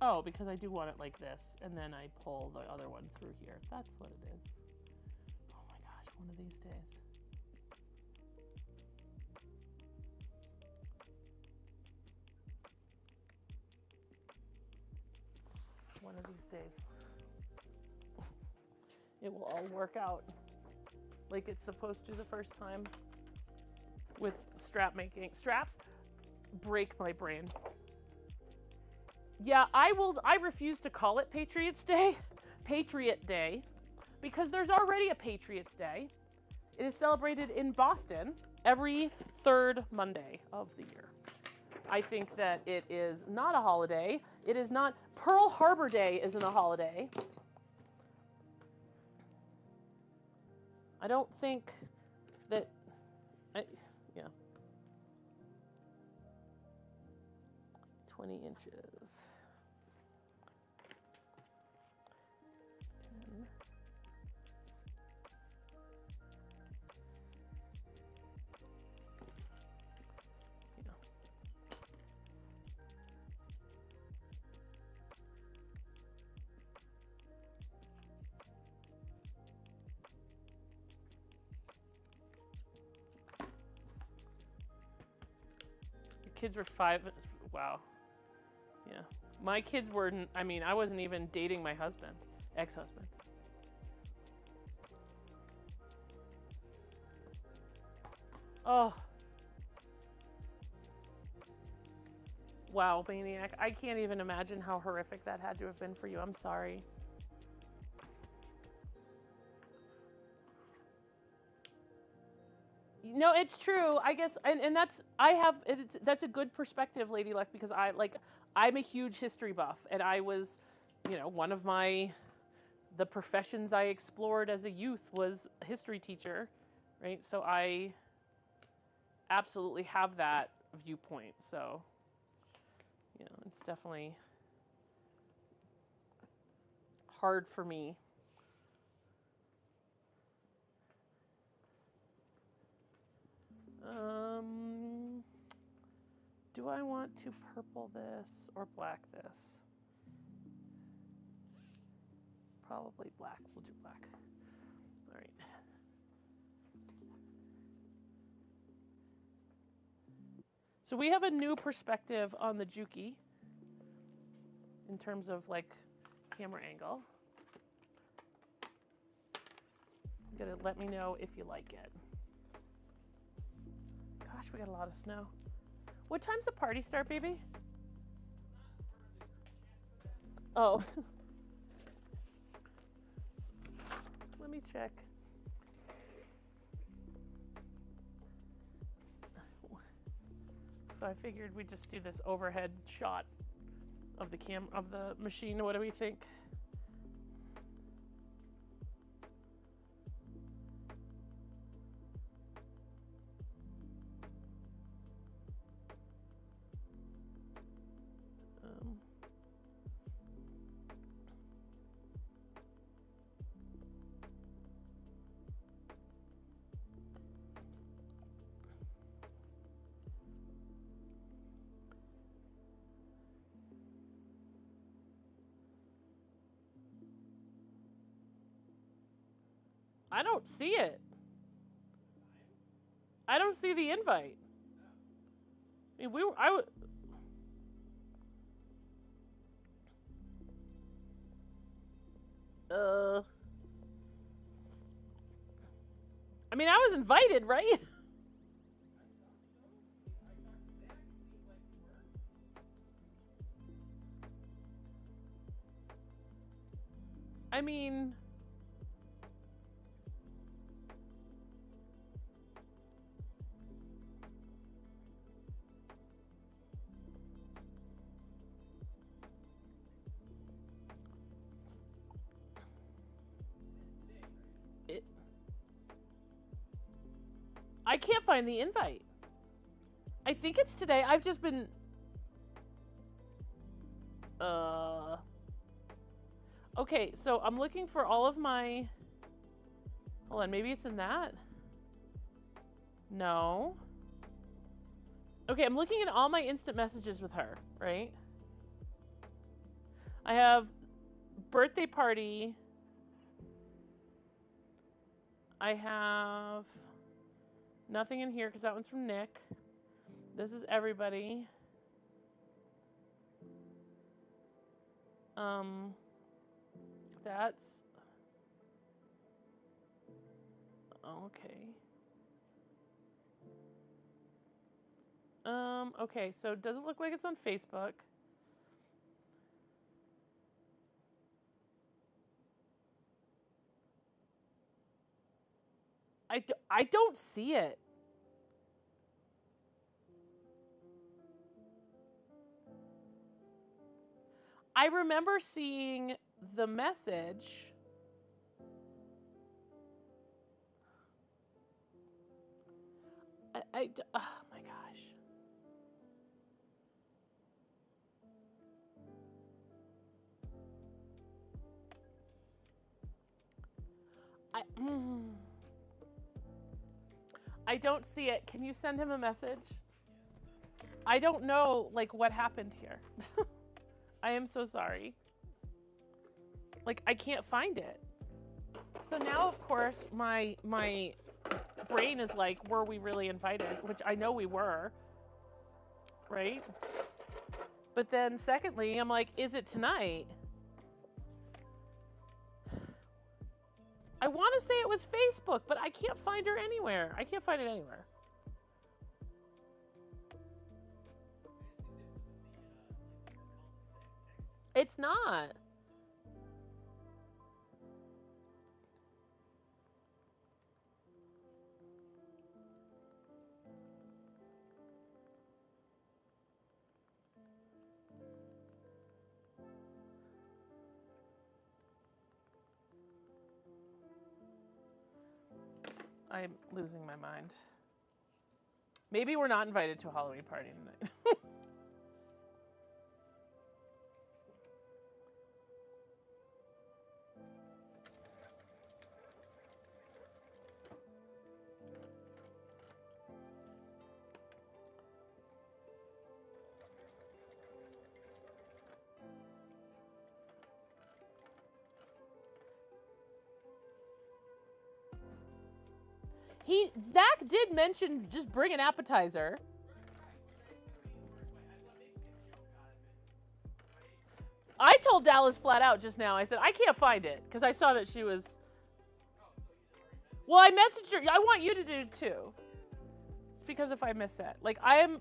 Oh, because I do want it like this, and then I pull the other one through here. That's what it is. Oh my gosh, one of these days. One of these days. It will all work out like it's supposed to the first time with strap making. Straps break my brain. Yeah, I refuse to call it Patriot Day, because there's already a Patriots Day. It is celebrated in Boston every third Monday of the year. I think that it is not a holiday. It is not, Pearl Harbor Day isn't a holiday. I don't think that, yeah. 20 inches. 10. Yeah. Your kids were 5. Wow. Yeah. My kids were, I mean, I wasn't even dating my husband, ex-husband. Oh. Wow, Maniac. I can't even imagine how horrific that had to have been for you. I'm sorry. No, it's true. I guess, and that's, that's a good perspective, Lady Luck, because I'm a huge history buff, and I was, one of the professions I explored as a youth was a history teacher, right? So I absolutely have that viewpoint. So, it's definitely hard for me. Do I want to purple this or black this? Probably black. We'll do black. All right. So we have a new perspective on the Juki in terms of camera angle. You're gonna let me know if you like it. Gosh, we got a lot of snow. What time's the party start, baby? Oh. Let me check. So I figured we'd just do this overhead shot of the machine. What do we think? I don't see it. I don't see the invite. I mean, I mean, I was invited, right? I mean, I can't find the invite. I think it's today. I've just been... Okay, so I'm looking for all of my... Hold on, maybe it's in that? No. Okay, I'm looking at all my instant messages with her, right? I have birthday party. I have nothing in here because that one's from Nick. This is everybody. That's... Okay. Okay, so it doesn't look like it's on Facebook. I don't see it. I remember seeing the message. Oh my gosh. I don't see it. Can you send him a message? I don't know, like, what happened here. I am so sorry. Like, I can't find it. So now, of course, my brain is like, were we really invited? Which I know we were, right? But then secondly, I'm like, is it tonight? I want to say it was Facebook, but I can't find her anywhere. I can't find it anywhere. It's not. I'm losing my mind. Maybe we're not invited to a Halloween party tonight. Zach did mention just bring an appetizer. I told Dallas flat out just now. I said, I can't find it because I saw that she was... Well, I messaged her. I want you to do it too. It's because if I miss it. Like, I am...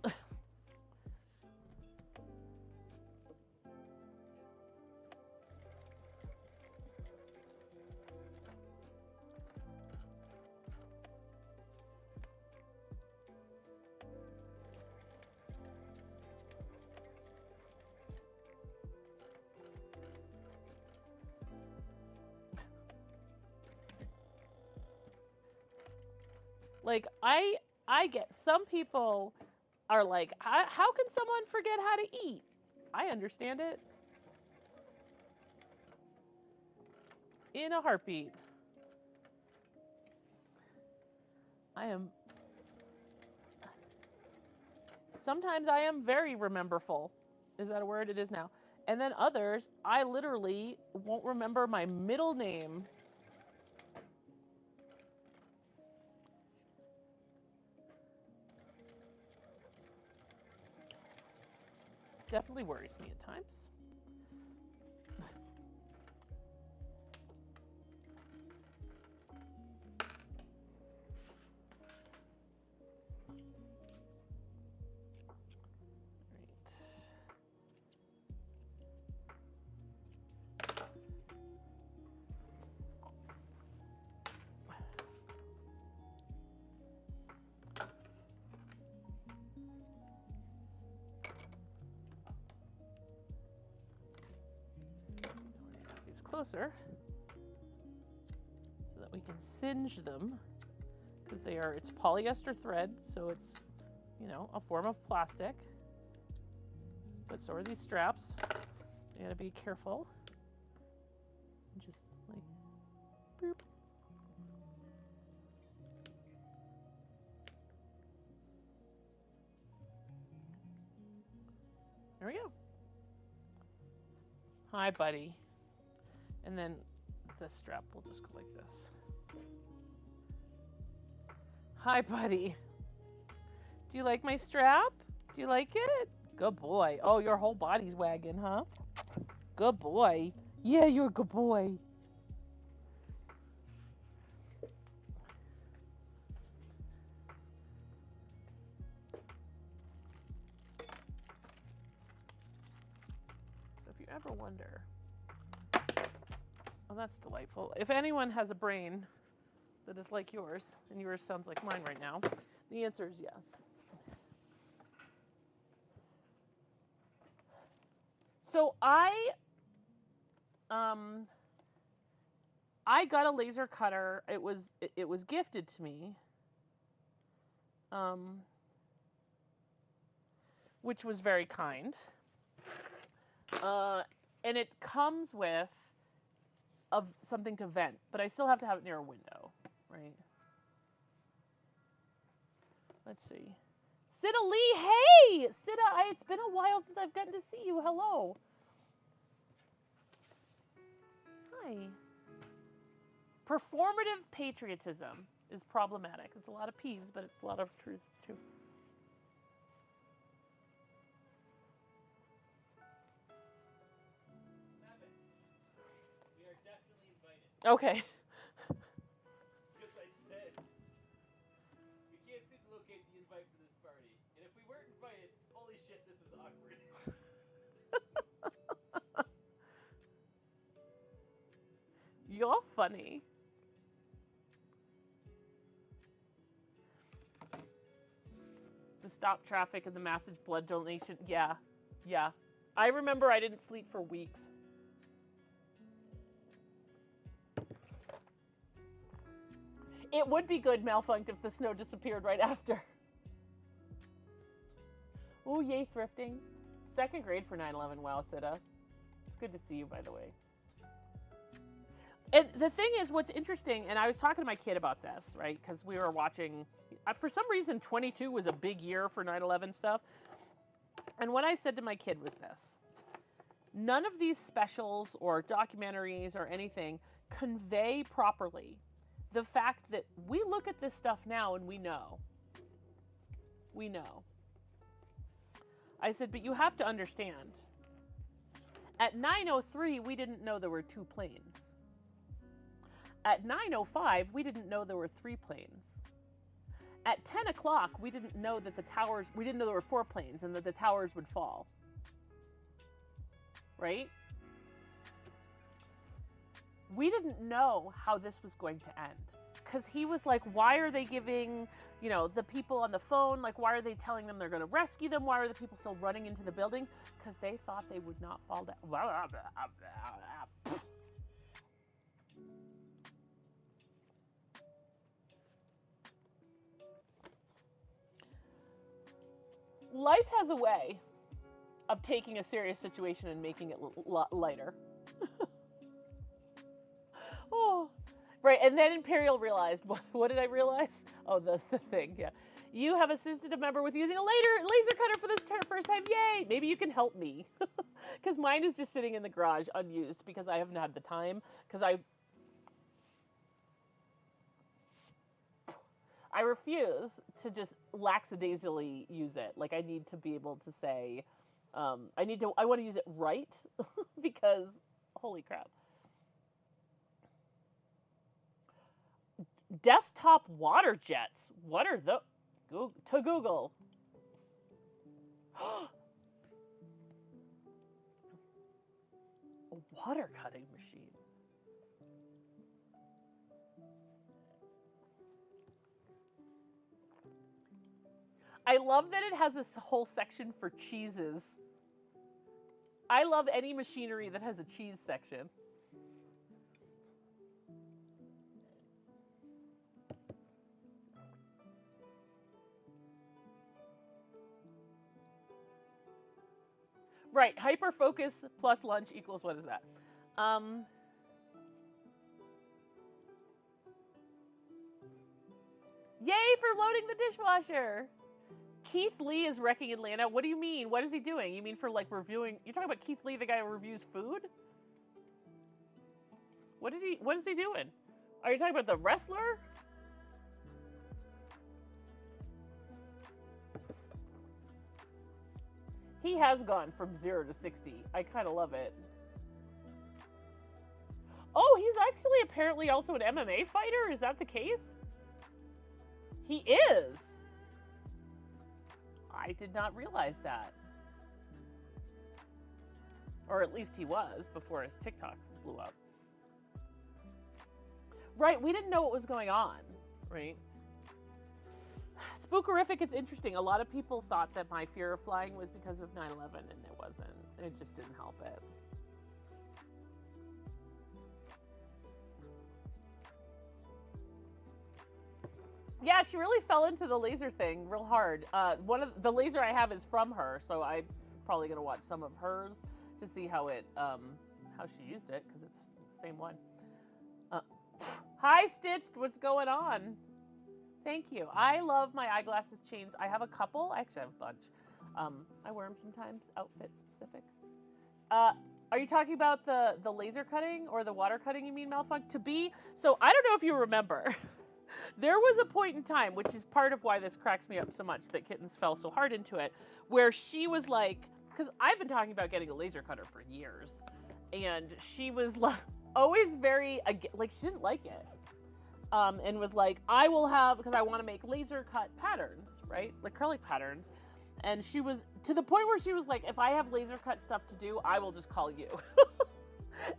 Like, I get some people are like, how can someone forget how to eat? I understand it. In a heartbeat. Sometimes I am very rememberful. Is that a word? It is now. And then others, I literally won't remember my middle name. Definitely worries me at times. Closer so that we can singe them because it's polyester thread, so it's, you know, a form of plastic, but so are these straps. You gotta be careful. Just like boop. There we go. Hi, buddy. And then this strap will just go like this. Hi, buddy. Do you like my strap? Do you like it? Good boy. Oh, your whole body's wagging, huh? Good boy. Yeah, you're a good boy. If you ever wonder... Oh, that's delightful. If anyone has a brain that is like yours, and yours sounds like mine right now, the answer is yes. So I got a laser cutter. It was gifted to me, which was very kind. And it comes with something to vent, but I still have to have it near a window, right? Let's see. Sita Lee, hey! Sita, it's been a while since I've gotten to see you. Hello. Hi. Performative patriotism is problematic. It's a lot of P's, but it's a lot of truth, too.
We are definitely invited.
Okay.
Because I said we can't seem to locate the invite for this party. And if we weren't invited, holy shit, this is awkward.
You're funny. The stop traffic and the massive blood donation. Yeah. Yeah. I remember I didn't sleep for weeks. It would be good, Malfunct, if the snow disappeared right after. Oh, yay, thrifting. 2nd grade for 9/11. Wow, Sita. It's good to see you, by the way. And the thing is, what's interesting, and I was talking to my kid about this, right? Because we were watching, for some reason, 22 was a big year for 9/11 stuff. And what I said to my kid was this. None of these specials or documentaries or anything convey properly the fact that we look at this stuff now and we know. We know. I said, but you have to understand. At 9:03, we didn't know there were 2 planes. At 9:05, we didn't know there were 3 planes. At 10 o'clock, we didn't know that we didn't know there were 4 planes and that the towers would fall. Right? We didn't know how this was going to end. Because he was like, why are they giving, the people on the phone, like, why are they telling them they're going to rescue them? Why are the people still running into the buildings? Because they thought they would not fall down. Life has a way of taking a serious situation and making it lighter. Oh, right. And then Imperial realized, what did I realize? Oh, the thing, yeah. You have assisted a member with using a laser cutter for this first time. Yay! Maybe you can help me. Because mine is just sitting in the garage unused because I haven't had the time. Because I refuse to just lackadaisically use it. Like, I need to be able to say, I want to use it right. Because, holy crap. Desktop water jets. What are those? To Google. A water cutting machine. I love that it has this whole section for cheeses. I love any machinery that has a cheese section. Right, hyperfocus plus lunch equals, what is that? Yay for loading the dishwasher! Keith Lee is wrecking Atlanta. What do you mean? What is he doing? You mean for like reviewing? You're talking about Keith Lee, the guy who reviews food? What is he doing? Are you talking about the wrestler? He has gone from 0 to 60. I kind of love it. Oh, he's actually apparently also an MMA fighter? Is that the case? He is. I did not realize that. Or at least he was before his TikTok blew up. Right, we didn't know what was going on, right? Spookerific, it's interesting. A lot of people thought that my fear of flying was because of 9/11, and it wasn't. It just didn't help it. Yeah, she really fell into the laser thing real hard. One of the laser I have is from her, so I'm probably gonna watch some of hers to see how it how she used it, because it's the same one. Hi, Stitched. What's going on? Thank you. I love my eyeglasses chains. I have a couple. I actually have a bunch. I wear them sometimes, outfit specific. Are you talking about the laser cutting or the water cutting, you mean, Malfunk? So I don't know if you remember. There was a point in time, which is part of why this cracks me up so much, that Kittens fell so hard into it, where she was like, because I've been talking about getting a laser cutter for years, and she was like, always very, like, she didn't like it. And was like, I will have, because I want to make laser cut patterns, right? Like acrylic patterns. And she was, to the point where she was like, if I have laser cut stuff to do, I will just call you.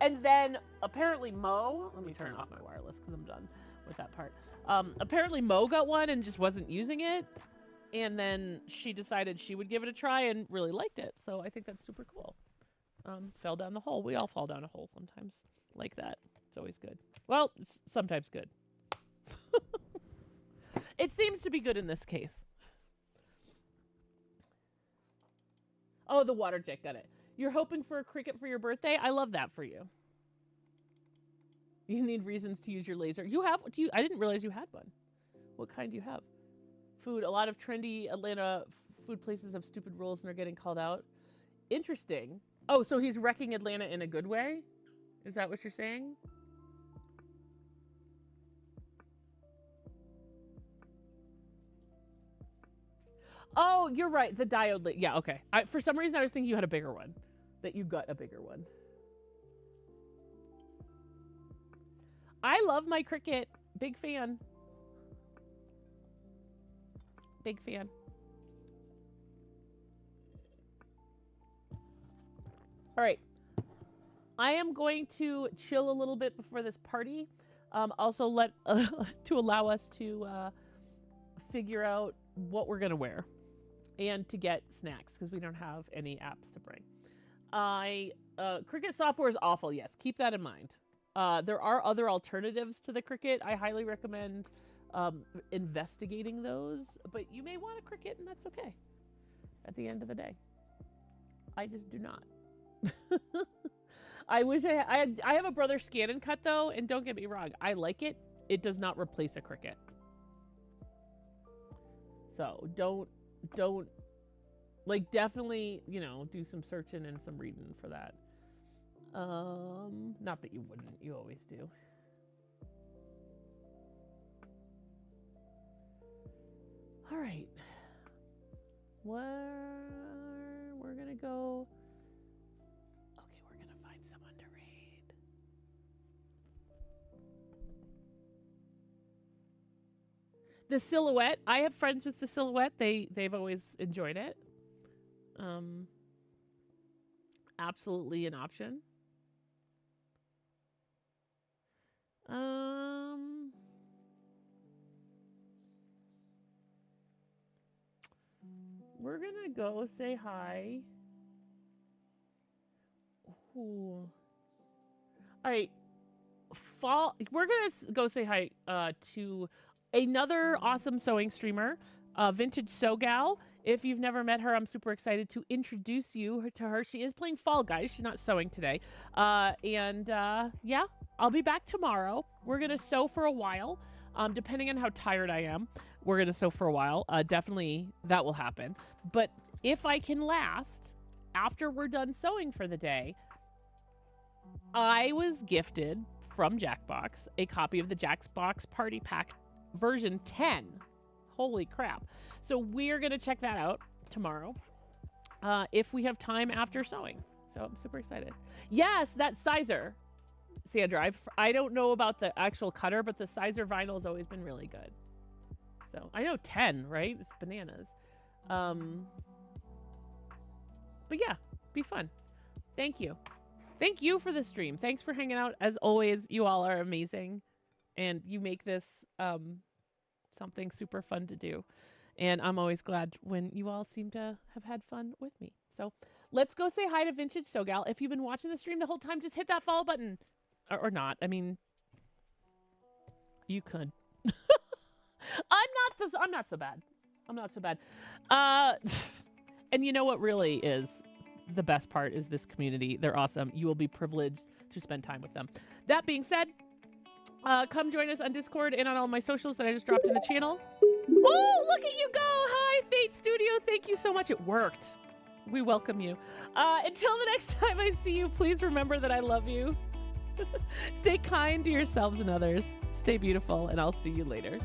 And then apparently Mo, let me turn off my wireless because I'm done with that part. Apparently Mo got one and just wasn't using it. And then she decided she would give it a try and really liked it. So I think that's super cool. Fell down the hole. We all fall down a hole sometimes like that. It's always good. Well, it's sometimes good. It seems to be good in this case. Oh, the water jet, got it. You're hoping for a cricket for your birthday? I love that for you. You need reasons to use your laser. I didn't realize you had one. What kind do you have? Food. A lot of trendy Atlanta food places have stupid rules and are getting called out. Interesting. Oh, so he's wrecking Atlanta in a good way? Is that what you're saying? Oh, you're right. The diode. Yeah, okay. For some reason, I was thinking you had a bigger one. That you got a bigger one. I love my Cricut. Big fan. Big fan. All right. I am going to chill a little bit before this party. Also, to allow us to figure out what we're gonna wear. And to get snacks, because we don't have any apps to bring. Cricut software is awful, yes. Keep that in mind. There are other alternatives to the Cricut. I highly recommend investigating those, but you may want a Cricut, and that's okay. at the end of the day. I just do not. I wish I have a Brother Scannon cut though, and don't get me wrong, I like it. It does not replace a Cricut. So don't like, definitely, you know, do some searching and some reading for that. Not that you wouldn't, you always do. All right. We're gonna go. Okay, we're gonna find someone to raid. The Silhouette. I have friends with the Silhouette. They've always enjoyed it. Absolutely an option. We're gonna go say hi. Ooh. All right. We're gonna go say hi to another awesome sewing streamer, Vintage Sew Gal. If you've never met her, I'm super excited to introduce you to her. She is playing Fall Guys. She's not sewing today. Yeah, I'll be back tomorrow. We're going to sew for a while. Depending on how tired I am, we're going to sew for a while. Definitely that will happen. But if I can last after we're done sewing for the day, I was gifted from Jackbox a copy of the Jackbox Party Pack version 10. Holy crap. So we're going to check that out tomorrow if we have time after sewing. So I'm super excited. Yes, that sizer, Sandra. I don't know about the actual cutter, but the sizer vinyl has always been really good. So I know 10, right? It's bananas. But yeah, be fun. Thank you. Thank you for the stream. Thanks for hanging out. As always, you all are amazing. And you make this something super fun to do. And I'm always glad when you all seem to have had fun with me. So let's go say hi to Vintage Sew Gal. If you've been watching the stream the whole time, just hit that follow button. Or not. I mean, you could. I'm not so bad. I'm not so bad. And you know what really is the best part is this community. They're awesome. You will be privileged to spend time with them. That being said, come join us on Discord and on all my socials that I just dropped in the channel. Oh, look at you go. Hi, Fate Studio. Thank you so much. It worked. We welcome you. Until the next time I see you, please remember that I love you. Stay kind to yourselves and others. Stay beautiful, and I'll see you later.